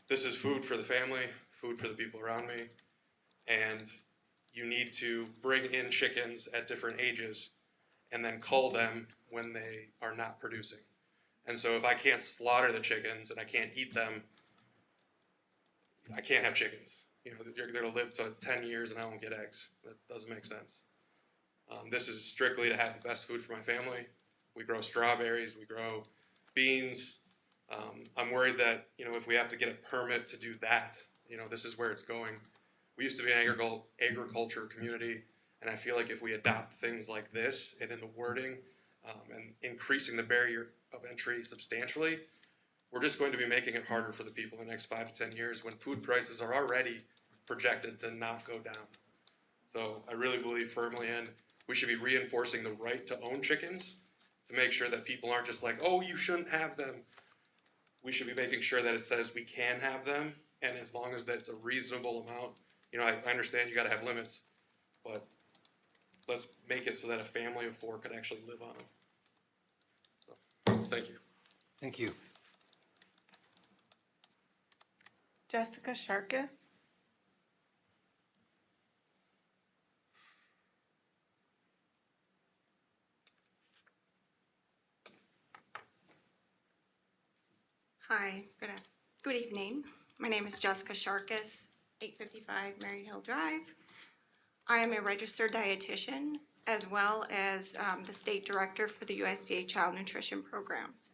This is food for the family, food for the people around me, and you need to bring in chickens at different ages and then cull them when they are not producing. And so if I can't slaughter the chickens and I can't eat them, I can't have chickens. You know, you're gonna live to 10 years and I won't get eggs. That doesn't make sense. This is strictly to have the best food for my family. We grow strawberries, we grow beans. I'm worried that, you know, if we have to get a permit to do that, you know, this is where it's going. We used to be an agriculture community, and I feel like if we adopt things like this and in the wording and increasing the barrier of entry substantially, we're just going to be making it harder for the people in the next 5 to 10 years when food prices are already projected to not go down. So I really believe firmly in we should be reinforcing the right to own chickens to make sure that people aren't just like, oh, you shouldn't have them. We should be making sure that it says we can have them, and as long as that's a reasonable amount. You know, I understand you gotta have limits, but let's make it so that a family of 4 could actually live on them. So, thank you. Thank you. Jessica Sharkus. Hi, good evening. My name is Jessica Sharkus, 855 Mary Hill Drive. I am a registered dietitian as well as the state director for the USDA Child Nutrition Programs.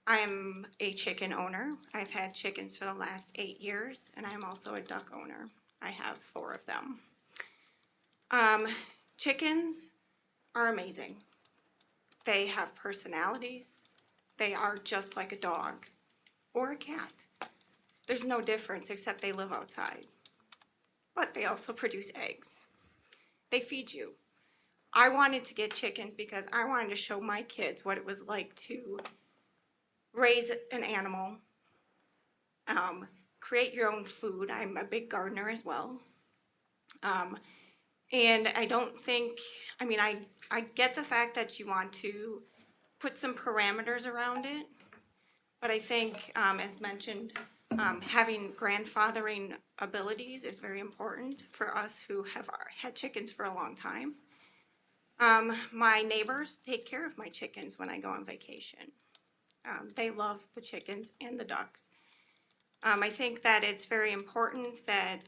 I am a chicken owner. I've had chickens for the last 8 years, and I'm also a duck owner. I have 4 of them. Chickens are amazing. They have personalities. They are just like a dog or a cat. There's no difference except they live outside. But they also produce eggs. They feed you. I wanted to get chickens because I wanted to show my kids what it was like to raise an animal, create your own food. I'm a big gardener as well. And I don't think, I mean, I get the fact that you want to put some parameters around it, but I think, as mentioned, having grandfathering abilities is very important for us who have had chickens for a long time. My neighbors take care of my chickens when I go on vacation. They love the chickens and the ducks. I think that it's very important that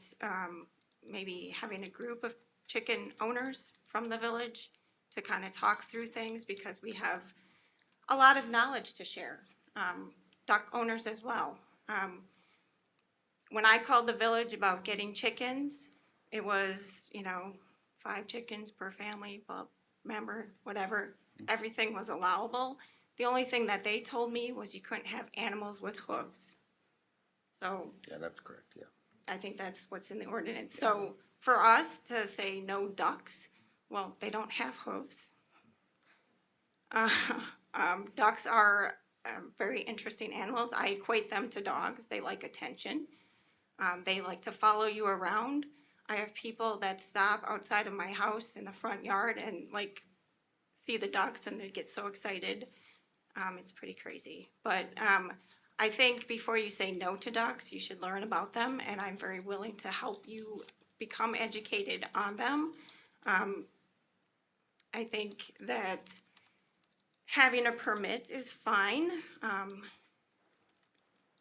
maybe having a group of chicken owners from the village to kind of talk through things because we have a lot of knowledge to share. Duck owners as well. When I called the village about getting chickens, it was, 5 chickens per family, member, whatever. Everything was allowable. The only thing that they told me was you couldn't have animals with hooves. So Yeah, that's correct, yeah. I think that's what's in the ordinance. So for us to say no ducks, well, they don't have hooves. Ducks are very interesting animals. I equate them to dogs. They like attention. They like to follow you around. I have people that stop outside of my house in the front yard and like see the ducks and they get so excited. It's pretty crazy. But I think before you say no to ducks, you should learn about them, and I'm very willing to help you become educated on them. I think that having a permit is fine,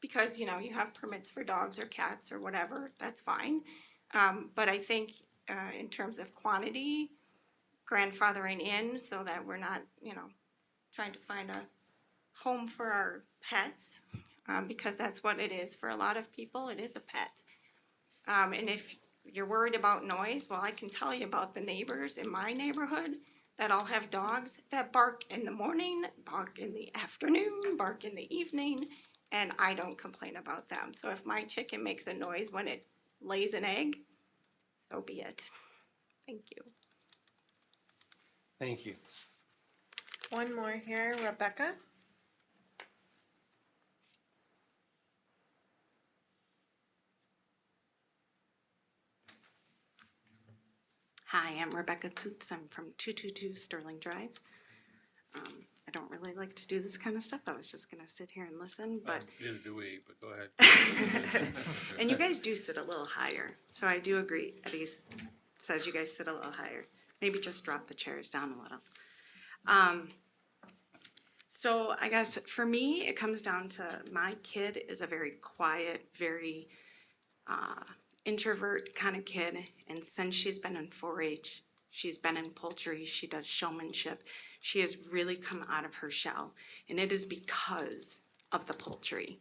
because, you know, you have permits for dogs or cats or whatever, that's fine. But I think in terms of quantity, grandfathering in so that we're not, you know, trying to find a home for our pets, because that's what it is for a lot of people, it is a pet. And if you're worried about noise, well, I can tell you about the neighbors in my neighborhood that all have dogs that bark in the morning, bark in the afternoon, bark in the evening, and I don't complain about them. So if my chicken makes a noise when it lays an egg, so be it. Thank you. Thank you. One more here, Rebecca. Hi, I'm Rebecca Coots. I'm from 222 Sterling Drive. I don't really like to do this kind of stuff. I was just going to sit here and listen, but Neither do we, but go ahead. and you guys do sit a little higher, so I do agree. Eddie says you guys sit a little higher. Maybe just drop the chairs down a little. So I guess for me, it comes down to my kid is a very quiet, very introvert kind of kid, and since she's been in 4-H, she's been in poultry, she does showmanship, she has really come out of her shell, and it is because of the poultry.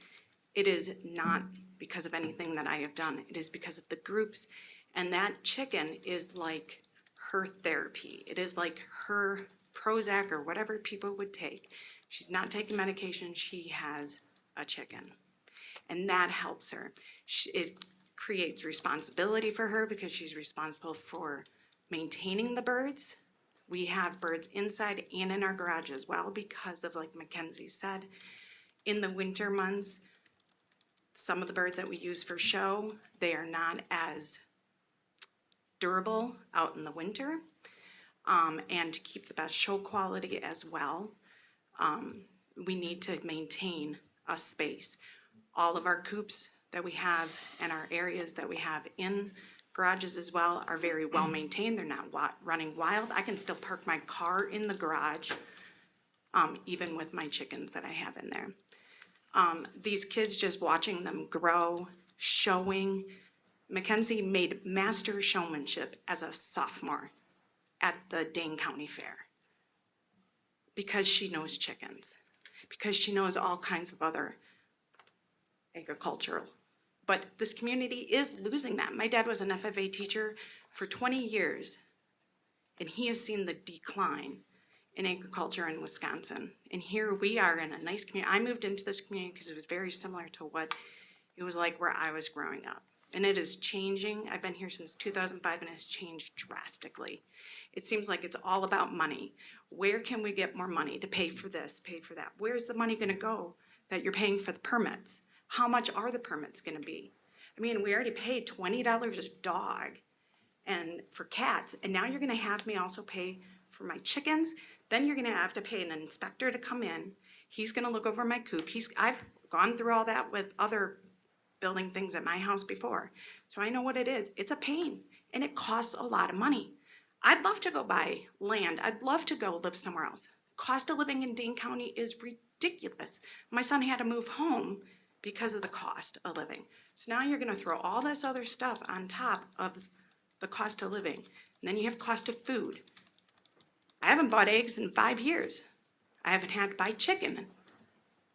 It is not because of anything that I have done, it is because of the groups, and that chicken is like her therapy. It is like her Prozac or whatever people would take. She's not taking medication, she has a chicken, and that helps her. It creates responsibility for her because she's responsible for maintaining the birds. We have birds inside and in our garage as well because of, like Mackenzie said, in the winter months, some of the birds that we use for show, they are not as durable out in the winter. And to keep the best show quality as well, we need to maintain a space. All of our coops that we have and our areas that we have in garages as well are very well maintained. They're not running wild. I can still park my car in the garage, even with my chickens that I have in there. These kids, just watching them grow, showing. Mackenzie made master showmanship as a sophomore at the Dane County Fair because she knows chickens, because she knows all kinds of other agricultural. But this community is losing that. My dad was an FFA teacher for 20 years, and he has seen the decline in agriculture in Wisconsin. And here we are in a nice community. I moved into this community because it was very similar to what it was like where I was growing up. And it is changing. I've been here since 2005 and it's changed drastically. It seems like it's all about money. Where can we get more money to pay for this, pay for that? Where's the money gonna go that you're paying for the permits? How much are the permits gonna be? I mean, we already paid $20 a dog and for cats, and now you're gonna have me also pay for my chickens. Then you're gonna have to pay an inspector to come in. He's gonna look over my coop. I've gone through all that with other building things at my house before. So I know what it is. It's a pain and it costs a lot of money. I'd love to go buy land. I'd love to go live somewhere else. Cost of living in Dane County is ridiculous. My son had to move home because of the cost of living. So now you're gonna throw all this other stuff on top of the cost of living. And then you have cost of food. I haven't bought eggs in 5 years. I haven't had to buy chicken.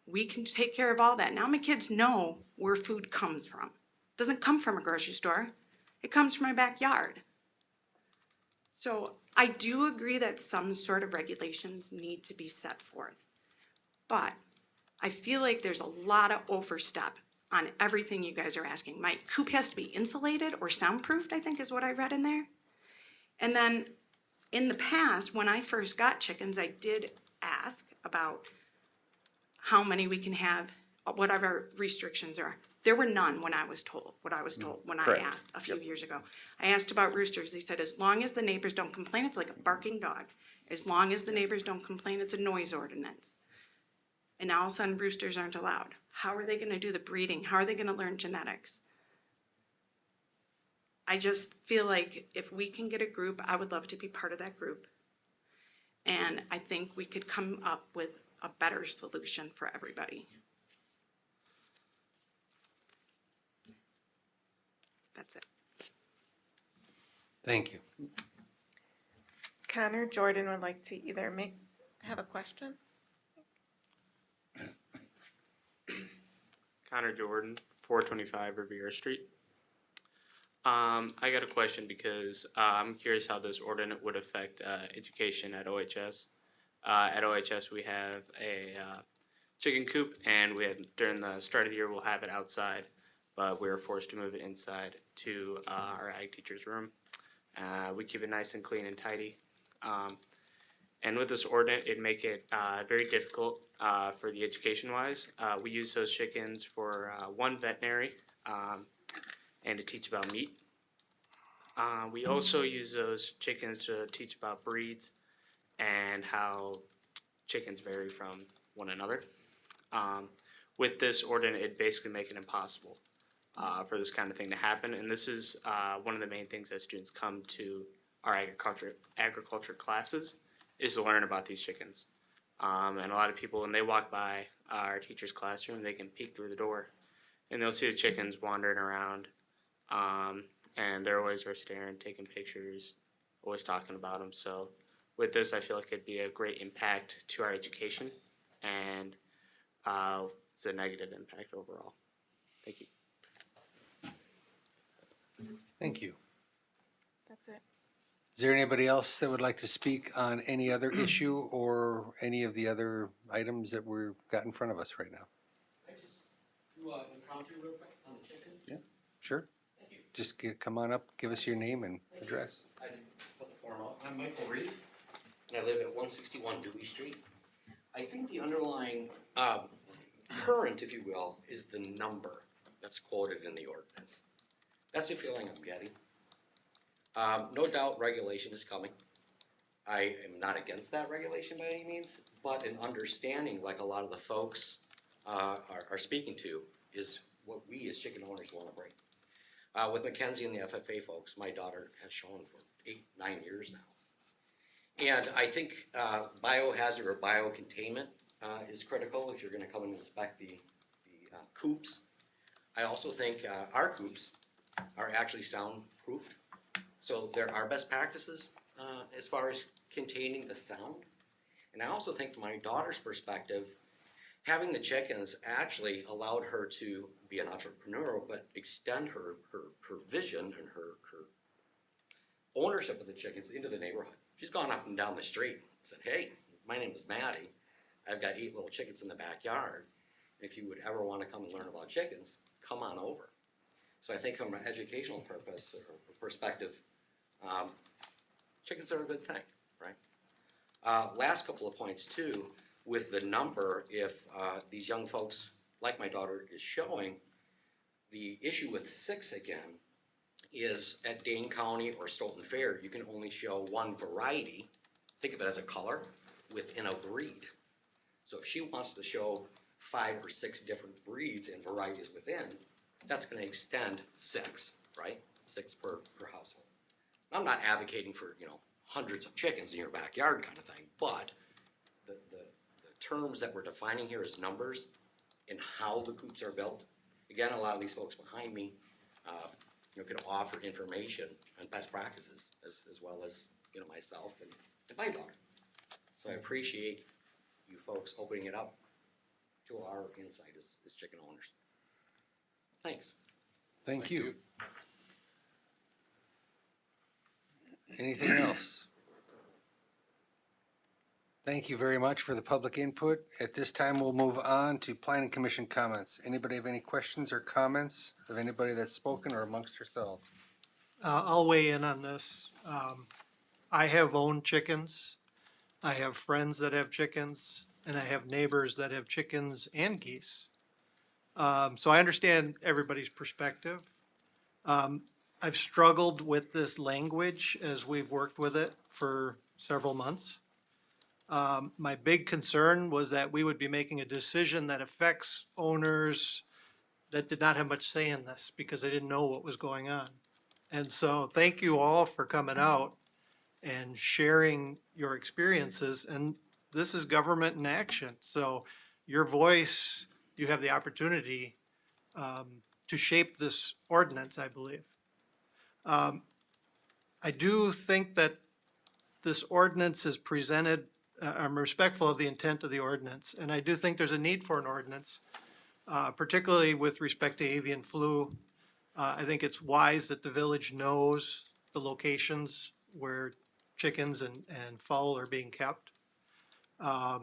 We can take care of all that. Now my kids know where food comes from. It doesn't come from a grocery store. It comes from my backyard. So I do agree that some sort of regulations need to be set forth. But I feel like there's a lot of overstep on everything you guys are asking. My coop has to be insulated or soundproofed, I think is what I read in there. And then in the past, when I first got chickens, I did ask about how many we can have, whatever restrictions are. There were none when I was told, when Correct. I asked a few years ago. I asked about roosters. They said, as long as the neighbors don't complain, it's like a barking dog. As long as the neighbors don't complain, it's a noise ordinance. And now all of a sudden roosters aren't allowed. How are they gonna do the breeding? How are they gonna learn genetics? I just feel like if we can get a group, I would love to be part of that group. And I think we could come up with a better solution for everybody. That's it. Thank you. Connor, Jordan would like to either have a question. Connor Jordan, 425 Riviera Street. I got a question because I'm curious how this ordinance would affect education at OHS. At OHS, we have a chicken coop, and during the start of the year, we'll have it outside, but we were forced to move it inside to our ag teacher's room. We keep it nice and clean and tidy. And with this ordinance, it'd make it very difficult for the education-wise. We use those chickens for one veterinary and to teach about meat. We also use those chickens to teach about breeds and how chickens vary from one another. With this ordinance, it'd basically make it impossible for this kind of thing to happen. And this is one of the main things that students come to our agriculture classes is to learn about these chickens. And a lot of people, when they walk by our teacher's classroom, they can peek through the door and they'll see the chickens wandering around. And they're always staring, taking pictures, always talking about them. So with this, I feel like it'd be a great impact to our education, and it's a negative impact overall. Thank you. Thank you. That's it. Is there anybody else that would like to speak on any other issue or any of the other items that we've got in front of us right now? I just do an impromptu real quick on the chickens. Yeah, sure. Just come on up, give us your name and address. I didn't put the form out. I'm Michael Reeve, and I live at 161 Dewey Street. I think the underlying current, if you will, is the number that's quoted in the ordinance. That's the feeling I'm getting. No doubt regulation is coming. I am not against that regulation by any means, but an understanding, like a lot of the folks are speaking to, is what we as chicken owners want to bring. With Mackenzie and the FFA folks, my daughter has shown for 8-9 years now. And I think biohazard or biocontainment is critical if you're going to come and inspect the coops. I also think our coops are actually soundproofed. So there are best practices as far as containing the sound. And I also think from my daughter's perspective, having the chickens actually allowed her to be an entrepreneur, but extend her vision and her ownership of the chickens into the neighborhood. She's gone up and down the street and said, hey, my name is Maddie. I've got 8 little chickens in the backyard. If you would ever want to come and learn about chickens, come on over. So I think from an educational purpose or perspective, chickens are a good thing, right? Last couple of points too, with the number, if these young folks, like my daughter is showing, the issue with 6 again is at Dane County or Stoughton Fair, you can only show one variety, think of it as a color, within a breed. So if she wants to show 5 or 6 different breeds and varieties within, that's gonna extend 6, right? 6 per household. I'm not advocating for, hundreds of chickens in your backyard kind of thing, but the terms that we're defining here as numbers and how the coops are built. Again, a lot of these folks behind me, can offer information and best practices as well as, myself and my daughter. So I appreciate you folks opening it up to our insight as chicken owners. Thanks. Thank you. Anything else? Thank you very much for the public input. At this time, we'll move on to planning commission comments. Anybody have any questions or comments of anybody that's spoken or amongst yourselves? I'll weigh in on this. I have owned chickens. I have friends that have chickens, and I have neighbors that have chickens and geese. So I understand everybody's perspective. I've struggled with this language as we've worked with it for several months. My big concern was that we would be making a decision that affects owners that did not have much say in this because they didn't know what was going on. And so thank you all for coming out and sharing your experiences. And this is government in action. So your voice, you have the opportunity to shape this ordinance, I believe. I do think that this ordinance is presented, I'm respectful of the intent of the ordinance, and I do think there's a need for an ordinance, particularly with respect to avian flu. I think it's wise that the village knows the locations where chickens and fowl are being kept. I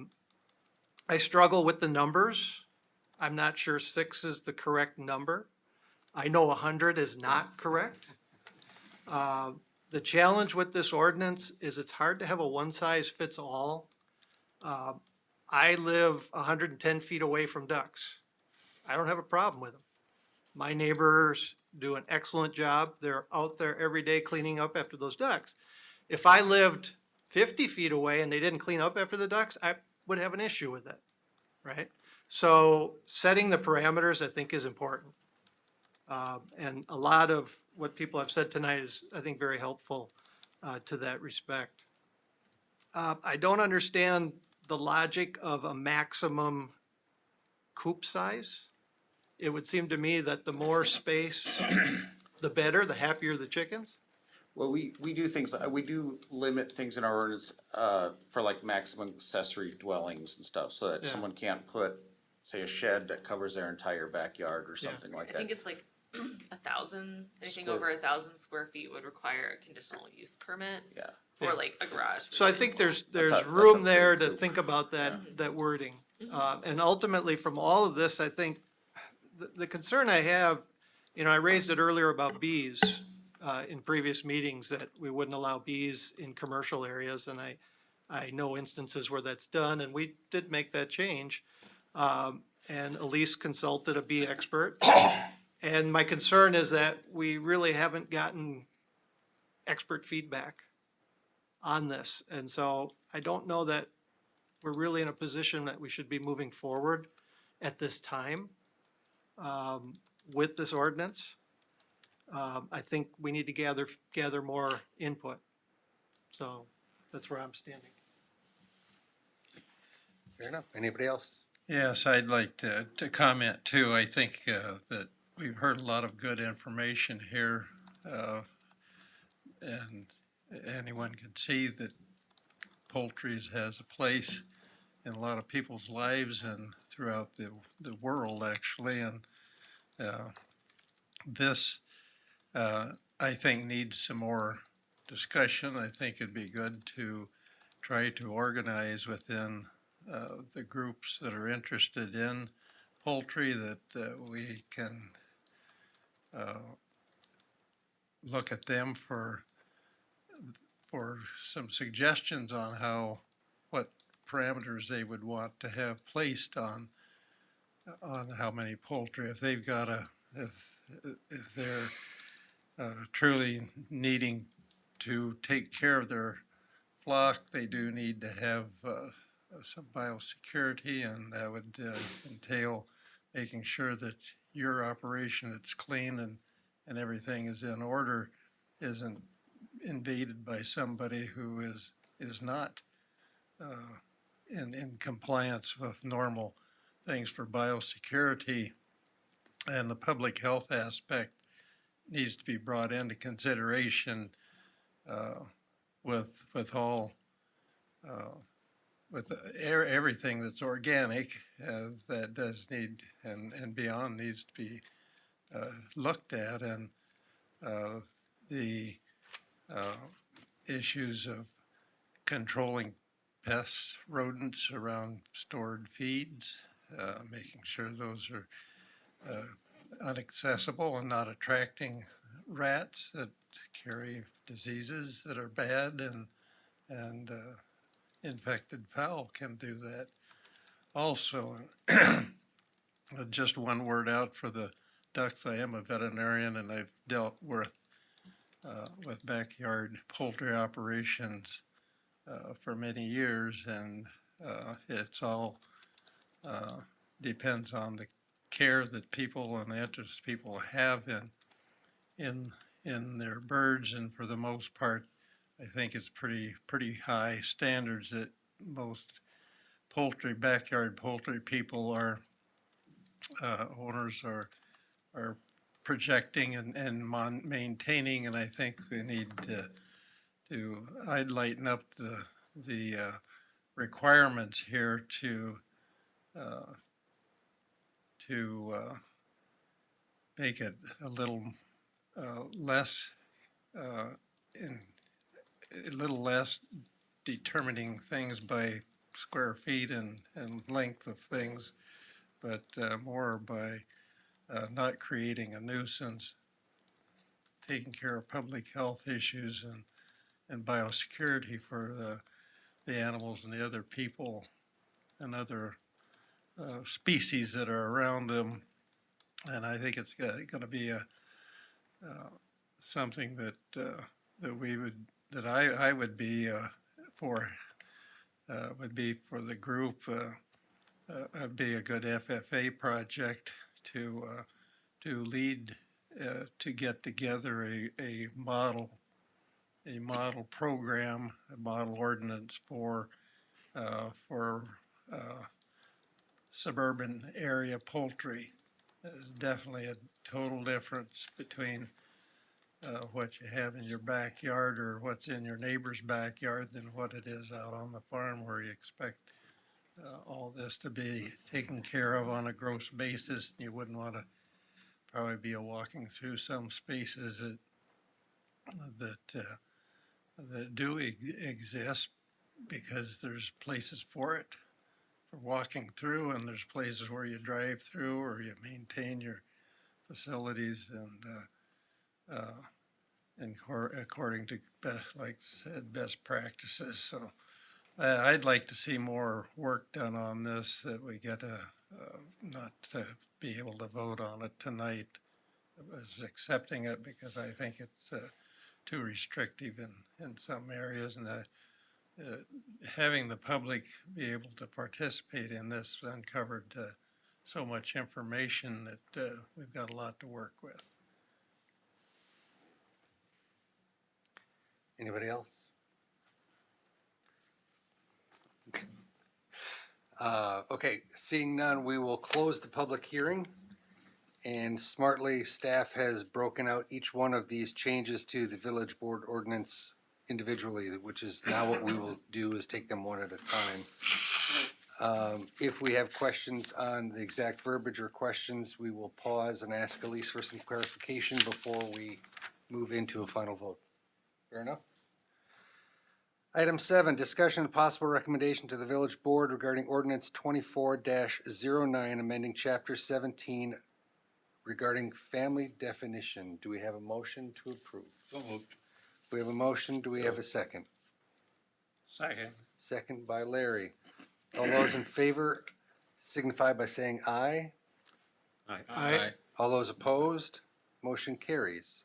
struggle with the numbers. I'm not sure 6 is the correct number. I know 100 is not correct. The challenge with this ordinance is it's hard to have a one-size-fits-all. I live 110 feet away from ducks. I don't have a problem with them. My neighbors do an excellent job. They're out there every day cleaning up after those ducks. If I lived 50 feet away and they didn't clean up after the ducks, I would have an issue with it, right? So setting the parameters, I think, is important. And a lot of what people have said tonight is, I think, very helpful to that respect. I don't understand the logic of a maximum coop size. It would seem to me that the more space, the better, the happier the chickens. Well, we do things, we do limit things in our ordinance, for like maximum accessory dwellings and stuff, so that Yeah. someone can't put, say, a shed that covers their entire backyard or something like I that. think it's like 1,000, anything Square- over 1,000 square feet would require a conditional use permit. Yeah. For Yeah. like a garage. for So I think example. there's That's a room big there to coop. think about that wording. Mhm. And ultimately, from all of this, I think the concern I have, I raised it earlier about bees in previous meetings, that we wouldn't allow bees in commercial areas, and I know instances where that's done, and we did make that change. And Elise consulted a bee expert. And my concern is that we really haven't gotten expert feedback on this. And so I don't know that we're really in a position that we should be moving forward at this time with this ordinance. I think we need to gather more input. So that's where I'm standing. Fair enough. Anybody else? Yes, I'd like to comment too. I think that we've heard a lot of good information here. And anyone can see that poultry has a place in a lot of people's lives and throughout the world, actually. And this, I think, needs some more discussion. I think it'd be good to try to organize within the groups that are interested in poultry, that we can look at them for some suggestions on what parameters they would want to have placed on how many poultry. If they've got if they're truly needing to take care of their flock, they do need to have some biosecurity, and that would entail making sure that your operation that's clean and everything is in order, isn't invaded by somebody who is not in compliance with normal things for biosecurity. And the public health aspect needs to be brought into consideration with all with everything that's organic, that does need and beyond needs to be looked at, and the issues of controlling pests, rodents around stored feeds, making sure those are inaccessible and not attracting rats that carry diseases that are bad, and infected fowl can do that also. Just one word out for the ducks. I am a veterinarian, and I've dealt with backyard poultry operations for many years, and it's all depends on the care that people and the interest people have in their birds, and for the most part, I think it's pretty high standards that most backyard poultry people are owners are projecting and maintaining, and I think they need I'd lighten up the requirements here to make it a little less a little less determining things by square feet and length of things, but more by not creating a nuisance, taking care of public health issues and biosecurity for the animals and the other people and other species that are around them. And I think it's going to be something that I would be for would be for the group. Would be a good FFA project to lead to get together a model program, a model ordinance for suburban area poultry. There's definitely a total difference between what you have in your backyard or what's in your neighbor's backyard than what it is out on the farm, where you expect all this to be taken care of on a gross basis. You wouldn't want to probably be walking through some spaces that do exist, because there's places for it, for walking through, and there's places where you drive through or you maintain your facilities, and according to, like I said, best practices. So I'd like to see more work done on this, that we get not to be able to vote on it tonight as accepting it, because I think it's too restrictive in some areas, and having the public be able to participate in this uncovered so much information that we've got a lot to work with. Anybody else? Okay, seeing none, we will close the public hearing. And smartly, staff has broken out each one of these changes to the village board ordinance individually, which is now what we will do, is take them one at a time. If we have questions on the exact verbiage or questions, we will pause and ask Elise for some clarification before we move into a final vote. Fair enough? Item 7, discussion and possible recommendation to the village board regarding ordinance 24-09, amending chapter 17 regarding family definition. Do we have a motion to approve? So moved. We have a motion. Do we have a second? Second. Second by Larry. All those in favor signify by saying aye. Aye. Aye. All those opposed, motion carries.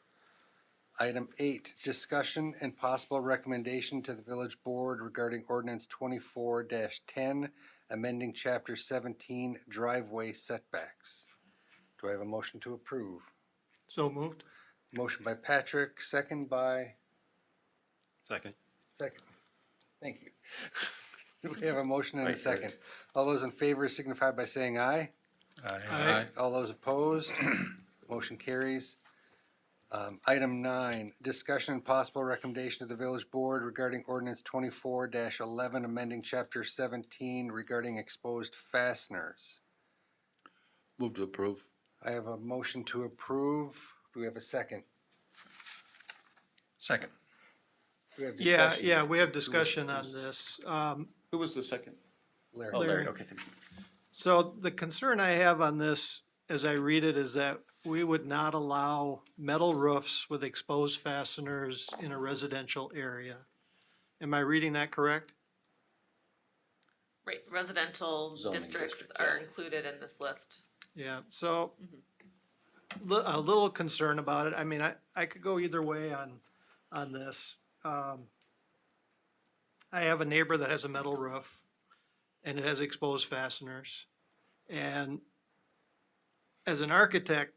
Item 8, discussion and possible recommendation to the village board regarding ordinance 24-10, amending chapter 17 driveway setbacks. Do I have a motion to approve? So moved. Motion by Patrick, second by? Second. Second. Thank you. Do we have a motion and a second? All those in favor signify by saying aye. Aye. All those opposed, motion carries. Item 9, discussion and possible recommendation to the village board regarding ordinance 24-11, amending chapter 17 regarding exposed fasteners. Move to approve. I have a motion to approve. Do we have a second? Second. Do we have Yeah, discussion? yeah, we have discussion on this. Who was the second? Larry. Oh, Larry, Larry. okay, thank you. So the concern I have on this, as I read it, is that we would not allow metal roofs with exposed fasteners in a residential area. Am I reading that correct? Right, residential Zoning districts district, are yeah. included in this list. Yeah, so a little concern about it. I mean, I could go either way on this. I have a neighbor that has a metal roof and it has exposed fasteners. And as an architect,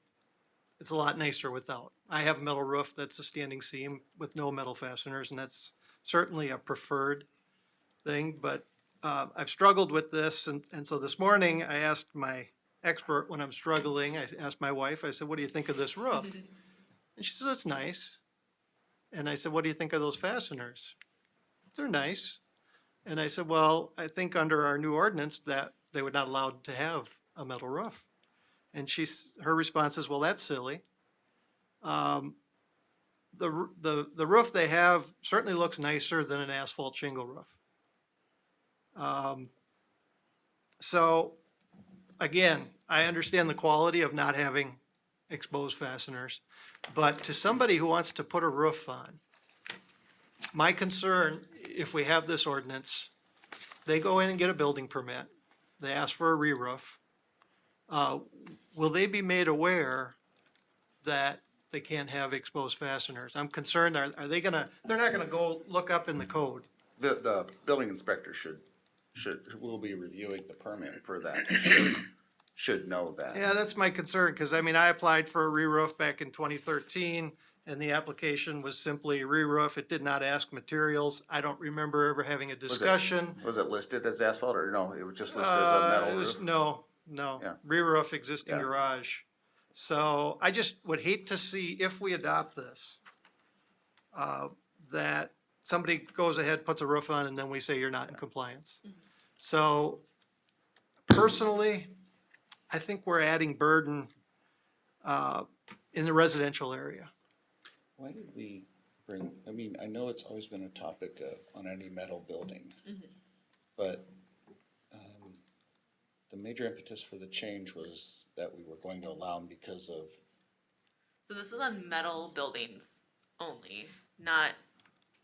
it's a lot nicer without. I have a metal roof that's a standing seam with no metal fasteners, and that's certainly a preferred thing, but I've struggled with this, and so this morning I asked my expert when I'm struggling, I asked my wife, I said, what do you think of this roof? And she said, it's nice. And I said, what do you think of those fasteners? They're nice. And I said, well, I think under our new ordinance that they would not allowed to have a metal roof. And her response is, well, that's silly. The roof they have certainly looks nicer than an asphalt shingle roof. So again, I understand the quality of not having exposed fasteners, but to somebody who wants to put a roof on, my concern, if we have this ordinance, they go in and get a building permit, they ask for a re-roof. Will they be made aware that they can't have exposed fasteners? I'm concerned, are they gonna, they're not gonna go look up in the code. The building inspector will be reviewing the permit for that, should know that. Yeah, that's my concern, because I mean, I applied for a re-roof back in 2013, and the application was simply re-roof. It did not ask materials. I don't remember ever having a discussion. Was it listed as asphalt, or no, it was just listed as a metal It was- roof? No, Yeah. re-roof existing Yeah. garage. So I just would hate to see, if we adopt this, that somebody goes ahead, puts a roof on, and then we say you're not in compliance. So personally, I think we're adding burden in the residential area. Why did we bring, I mean, I know it's always been a topic on any metal building, but the major impetus for the change was that we were going to allow them because of, So this is on metal buildings only, not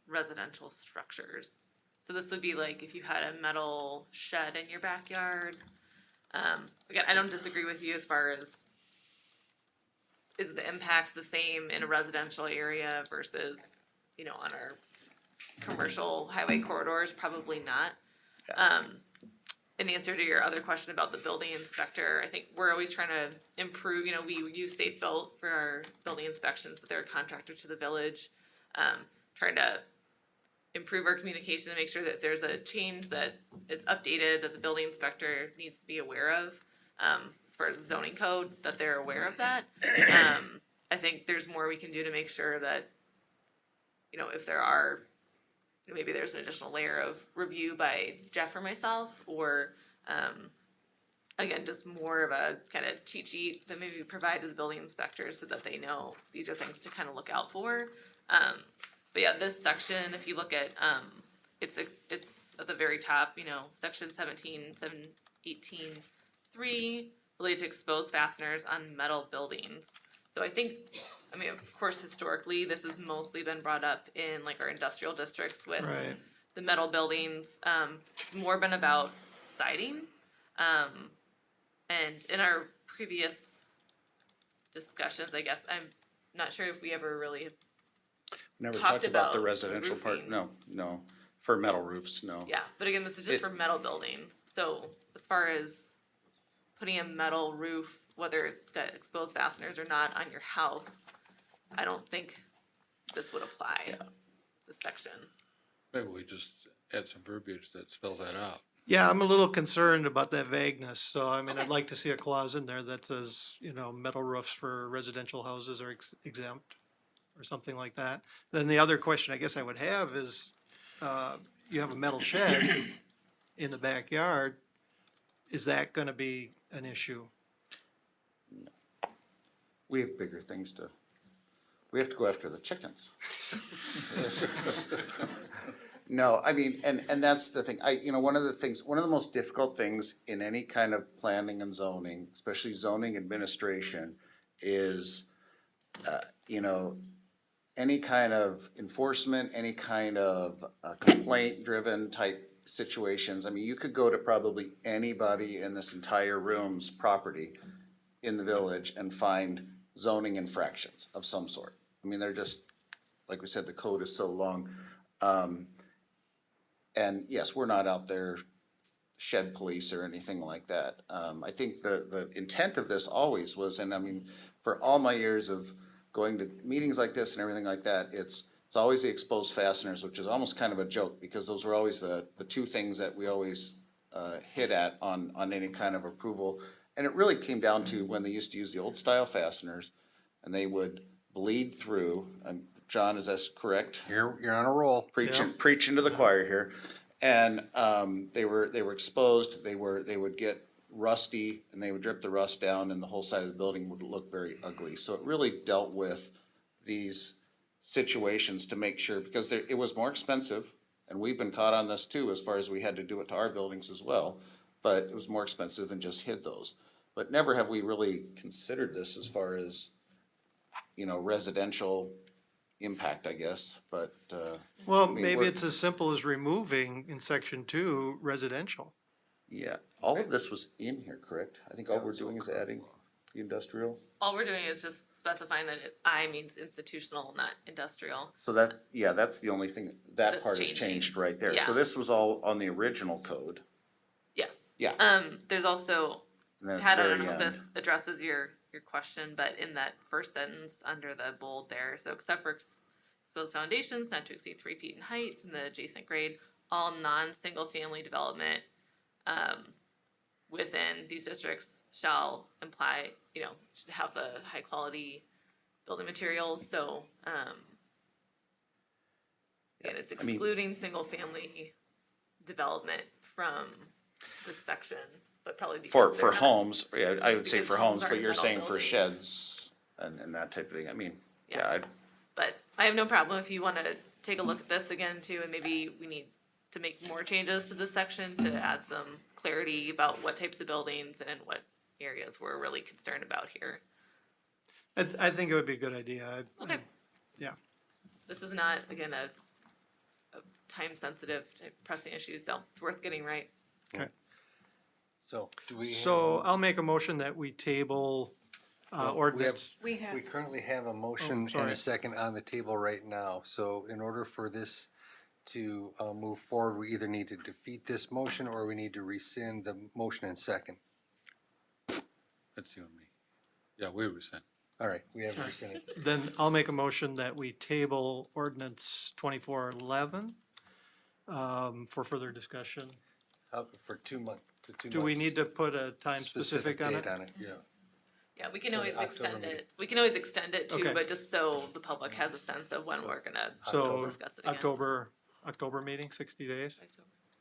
residential structures. So this would be like if you had a metal shed in your backyard. Again, I don't disagree with you as far as is the impact the same in a residential area versus, you know, on our commercial highway corridors? Probably not. In answer to your other question about the building inspector, I think we're always trying to improve, you know, we use Safe Built for our building inspections, so they're a contractor to the village. Trying to improve our communication to make sure that there's a change that is updated, that the building inspector needs to be aware of. As far as zoning code, that they're aware of that. I think there's more we can do to make sure that, you know, if there are, you know, maybe there's an additional layer of review by Jeff or myself, or again, just more of a kind of cheat sheet that maybe we provide to the building inspectors so that they know these are things to kind of look out for. But yeah, this section, if you look at, it's at the very top, you know, section 17.18.3, related to exposed fasteners on metal buildings. So I think, I mean, of course, historically, this has mostly been brought up in like our industrial districts with Right. the metal buildings. It's more been about siding. And in our previous discussions, I guess, I'm not sure if we ever really never talked talked about the about residential part, roofing. no, for metal roofs, no. Yeah, but again, this is just It- for metal buildings. So as far as putting a metal roof, whether it's got exposed fasteners or not, on your house, I don't think this would apply, this section. Maybe we just add some verbiage that spells that out. Yeah, I'm a little concerned about that vagueness, so I mean, I'd like to see a clause in there that says, you know, metal roofs for residential houses are exempt, or something like that. Then the other question I guess I would have is, you have a metal shed in the backyard, is that gonna be an issue? We have bigger things we have to go after the chickens. No, I mean, and that's the thing, one of the most difficult things in any kind of planning and zoning, especially zoning administration, is, any kind of enforcement, any kind of complaint-driven type situations. I mean, you could go to probably anybody in this entire room's property in the village and find zoning infractions of some sort. I mean, they're just, like we said, the code is so long. And yes, we're not out there shed police or anything like that. I think the intent of this always was, and I mean, for all my years of going to meetings like this and everything like that, it's always the exposed fasteners, which is almost kind of a joke, because those were always the two things that we always hit at on any kind of approval. And it really came down to when they used to use the old style fasteners, and they would bleed through, and John, is that correct? You're on a roll. Preaching to the choir here. And they were exposed, they would get rusty, and they would drip the rust down, and the whole side of the building would look very ugly. So it really dealt with these situations to make sure, because it was more expensive, and we've been caught on this too, as far as we had to do it to our buildings as well. But it was more expensive and just hid those. But never have we really considered this as far as, residential impact, I guess, but. Well, I mean, maybe we're- it's as simple as removing in section 2 residential. Yeah, all of this was in here, correct? I think all we're doing is adding the industrial. All we're doing is just specifying that I means institutional, not industrial. So that's the only thing, that That's part is changing. changed right there. Yeah. So this was all on the original code. Yes. Yeah. There's also, And then at Pat, the I don't very know if end. this addresses your question, but in that first sentence under the bold there, so except for exposed foundations not to exceed 3 feet in height from the adjacent grade, all non-single family development within these districts shall imply, should have a high quality building materials, so, again, it's I mean- excluding single family development from this section, but probably because For they're not- homes, yeah, I would say because for homes homes, aren't but you're metal saying for buildings. sheds and that type of thing. I mean, Yeah. I'd But I have no problem if you wanna take a look at this again too, and maybe we need to make more changes to this section to add some clarity about what types of buildings and what areas we're really concerned about here. I think it would be a good idea. Okay. Yeah. This is not, again, a time-sensitive pressing issue, so it's worth getting right. Okay. So do we? So I'll make a motion that we table ordinance. We have. We currently have a motion and sorry. a second on the table right now. So in order for this to move forward, we either need to defeat this motion or we need to rescind the motion and second. That's you and me. Yeah, we rescind. All right, we have rescinded. Then I'll make a motion that we table ordinance 2411 for further discussion. For 2 months, to 2 months. Do we need to put a time specific on date it? on it? Yeah. Yeah, we can So always the October extend meeting. it, we can always extend it too, Okay. but just so the public has a sense of when we're gonna So discuss it again. October meeting, 60 days?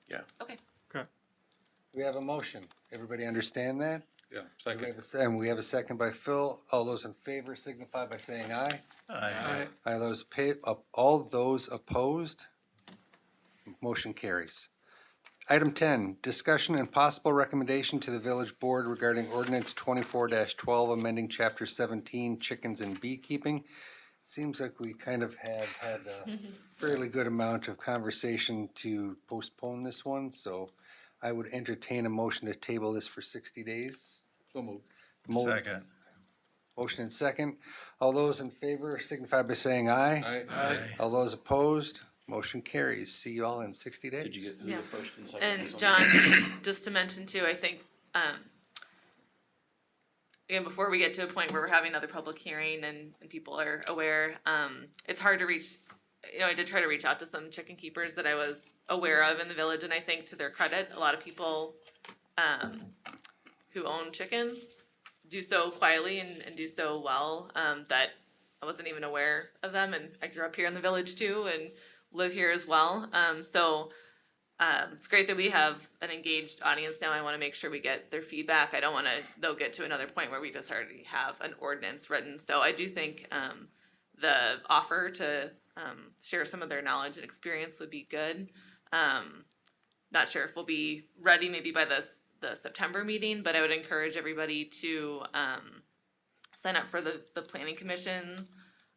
Yeah. Okay. Okay. We have a motion. Everybody understand that? Yeah, And we have a second by Phil. All those in favor signify by saying aye. Aye. All those opposed? Motion carries. Item 10, discussion and possible recommendation to the village board regarding ordinance 24-12, amending chapter 17, chickens and beekeeping. Seems like we kind of have had a fairly good amount of conversation to postpone this one, so I would entertain a motion to table this for 60 days. So moved. Second. Motion and second. All those in favor signify by saying aye. Aye. All those opposed, motion carries. See you all in 60 days. Did you get who Yeah. the first and second? And was on? John, just to mention too, I think, again, before we get to a point where we're having another public hearing and people are aware, it's hard to reach, I did try to reach out to some chicken keepers that I was aware of in the village, and I think to their credit, a lot of people, who own chickens do so quietly and do so well, that I wasn't even aware of them, and I grew up here in the village too, and live here as well, it's great that we have an engaged audience now. I want to make sure we get their feedback. I don't want to, though, get to another point where we just already have an ordinance written. So I do think the offer to share some of their knowledge and experience would be good. Not sure if we'll be ready maybe by the September meeting, but I would encourage everybody to sign up for the planning commission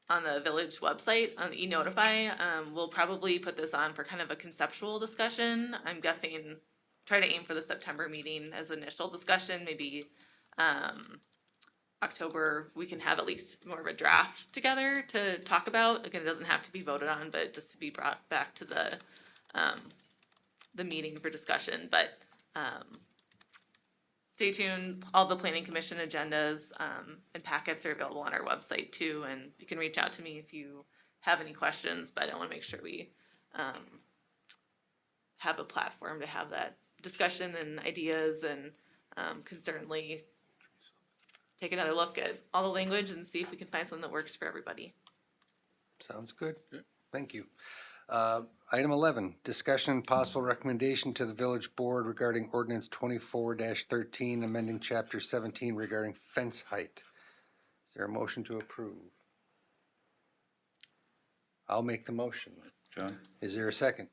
on the village website on the e-notify. We'll probably put this on for kind of a conceptual discussion. I'm guessing try to aim for the September meeting as initial discussion, maybe October, we can have at least more of a draft together to talk about. Again, it doesn't have to be voted on, but just to be brought back to the meeting for discussion. But stay tuned. All the planning commission agendas and packets are available on our website too, and you can reach out to me if you have any questions. But I want to make sure we have a platform to have that discussion and ideas, and can certainly take another look at all the language and see if we can find something that works for everybody. Sounds good. Thank you. Item 11, discussion and possible recommendation to the village board regarding ordinance 24-13, amending chapter 17 regarding fence height. Is there a motion to approve? I'll make the motion. John? Is there a second?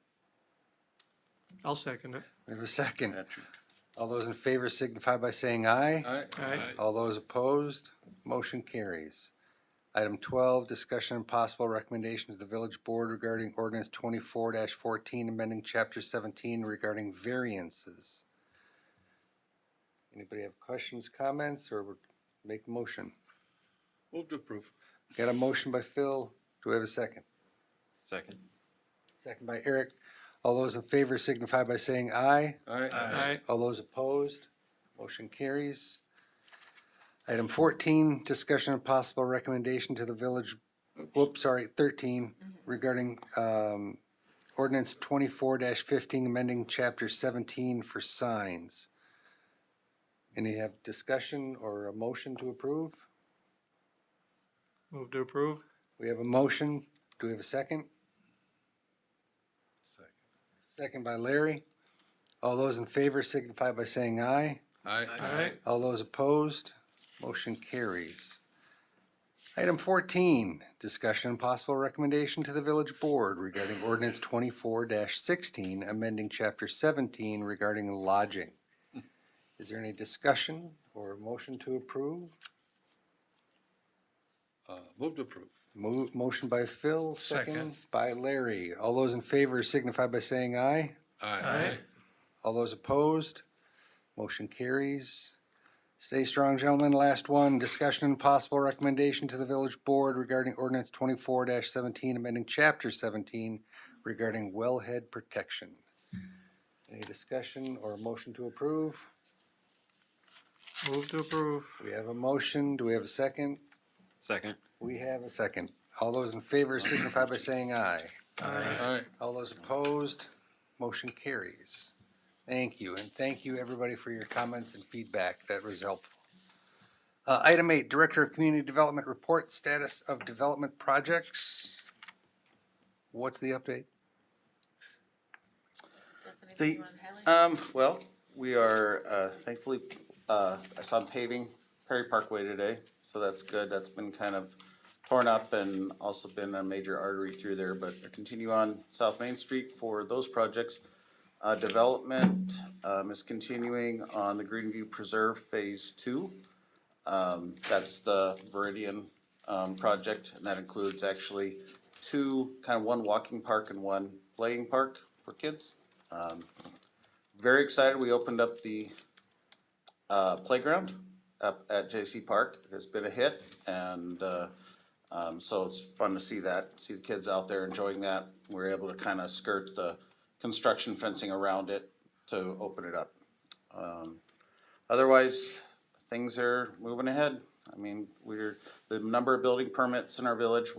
I'll second it. We have a second. All those in favor signify by saying aye. Aye. Aye. All those opposed, motion carries. Item 12, discussion and possible recommendation to the village board regarding ordinance 24-14, amending chapter 17 regarding variances. Anybody have questions, comments, or make a motion? Move to approve. Got a motion by Phil. Do we have a second? Second. Second by Eric. All those in favor signify by saying aye. Aye. Aye. All those opposed, motion carries. Item 14, discussion and possible recommendation to the village, 13, regarding ordinance 24-15, amending chapter 17 for signs. Any have discussion or a motion to approve? Move to approve. We have a motion. Do we have a second? Second by Larry. All those in favor signify by saying aye. Aye. Aye. All those opposed, motion carries. Item 14, discussion and possible recommendation to the village board regarding ordinance 24-16, amending chapter 17 regarding lodging. Is there any discussion or a motion to approve? Move to approve. Motion by Phil, second Second. by Larry. All those in favor signify by saying aye. Aye. All those opposed, motion carries. Stay strong, gentlemen. Last one, discussion and possible recommendation to the village board regarding ordinance 24-17, amending chapter 17 regarding wellhead protection. Any discussion or a motion to approve? Move to approve. We have a motion. Do we have a second? Second. We have a second. All those in favor signify by saying aye. Aye. All those opposed, motion carries. Thank you, and thank you everybody for your comments and feedback. That was helpful. Item 8, Director of Community Development Report, status of development projects. What's the update? Well, we are thankfully, I saw paving Perry Parkway today, so that's good. That's been kind of torn up and also been a major artery through there, but I continue on South Main Street for those projects. Development is continuing on the Greenview Preserve Phase 2. That's the Viridian project, and that includes actually one walking park and one playing park for kids. Very excited, we opened up the playground up at JC Park. It has been a hit, and so it's fun to see the kids out there enjoying that. We're able to kind of skirt the construction fencing around it to open it up. Otherwise, things are moving ahead. I mean, the number of building permits in our village,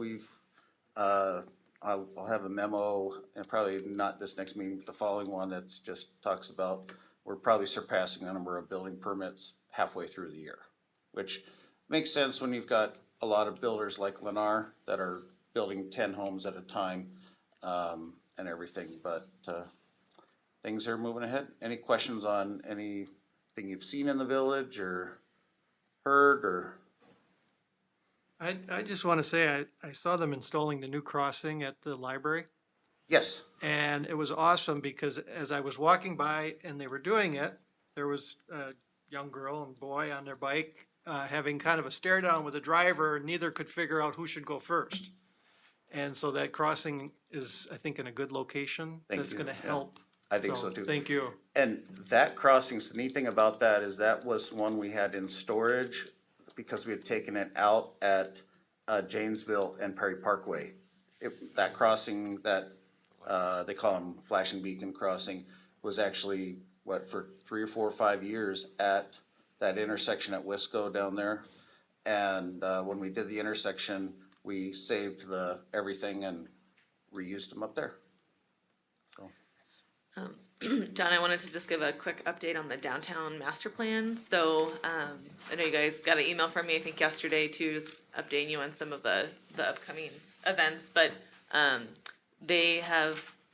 I'll have a memo, and probably not this next meeting, but the following one that's just talks about, we're probably surpassing the number of building permits halfway through the year, which makes sense when you've got a lot of builders like Lennar that are building 10 homes at a time, and everything, but things are moving ahead. Any questions on anything you've seen in the village or heard or? I just want to say, I saw them installing the new crossing at the library. Yes. And it was awesome because as I was walking by and they were doing it, there was a young girl and boy on their bike, having kind of a stare down with the driver, and neither could figure out who should go first. And so that crossing is, I think, in a good location. Thank That's you. gonna Yeah. help. I think so too. Thank you. And that crossings, the neat thing about that is that was one we had in storage because we had taken it out at Janesville and Perry Parkway. That crossing that they call them flashing beacon crossing was actually for 3 or 4 or 5 years at that intersection at Wisco down there. And when we did the intersection, we saved everything and reused them up there. John, I wanted to just give a quick update on the downtown master plan. So, I know you guys got an email from me, I think yesterday too, just updating you on some of the upcoming events, but,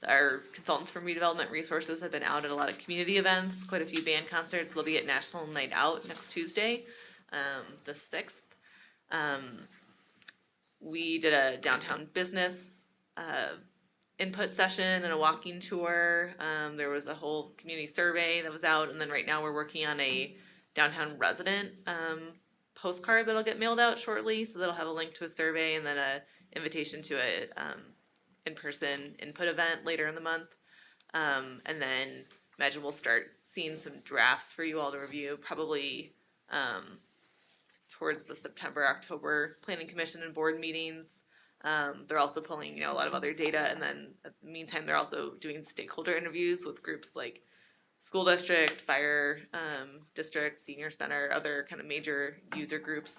our consultants from Redevelopment Resources have been out at a lot of community events, quite a few band concerts. They'll be at National Night Out next Tuesday, the 6th. We did a downtown business, input session and a walking tour. There was a whole community survey that was out, and then right now we're working on a downtown resident postcard that'll get mailed out shortly. So that'll have a link to a survey and then a invitation to a in-person input event later in the month. And then imagine we'll start seeing some drafts for you all to review, probably towards the September, October Planning Commission and board meetings. They're also pulling, a lot of other data, and then in the meantime, they're also doing stakeholder interviews with groups like school district, fire district, senior center, other kind of major user groups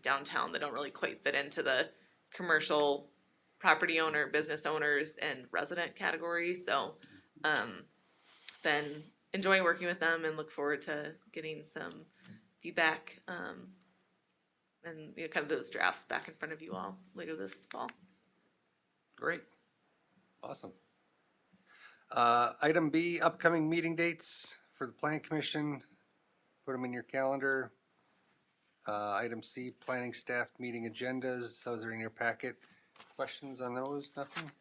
downtown that don't really quite fit into the commercial property owner, business owners, and resident categories. So, been enjoying working with them and look forward to getting some feedback and kind of those drafts back in front of you all later this fall. Great. Awesome. Item B, upcoming meeting dates for the Plan Commission. Put them in your calendar. Item C, planning staff meeting agendas. Those are in your packet. Questions on those? Nothing?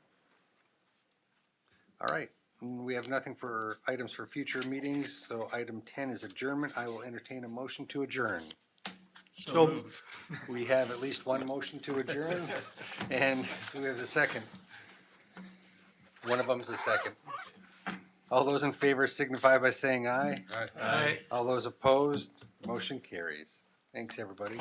All right. We have nothing for items for future meetings, so item 10 is adjournment. I will entertain a motion to adjourn. So moved. We have at least one motion to adjourn, and we have a second. One of them's a second. All those in favor signify by saying aye. Aye. Aye. All those opposed, motion carries. Thanks, everybody.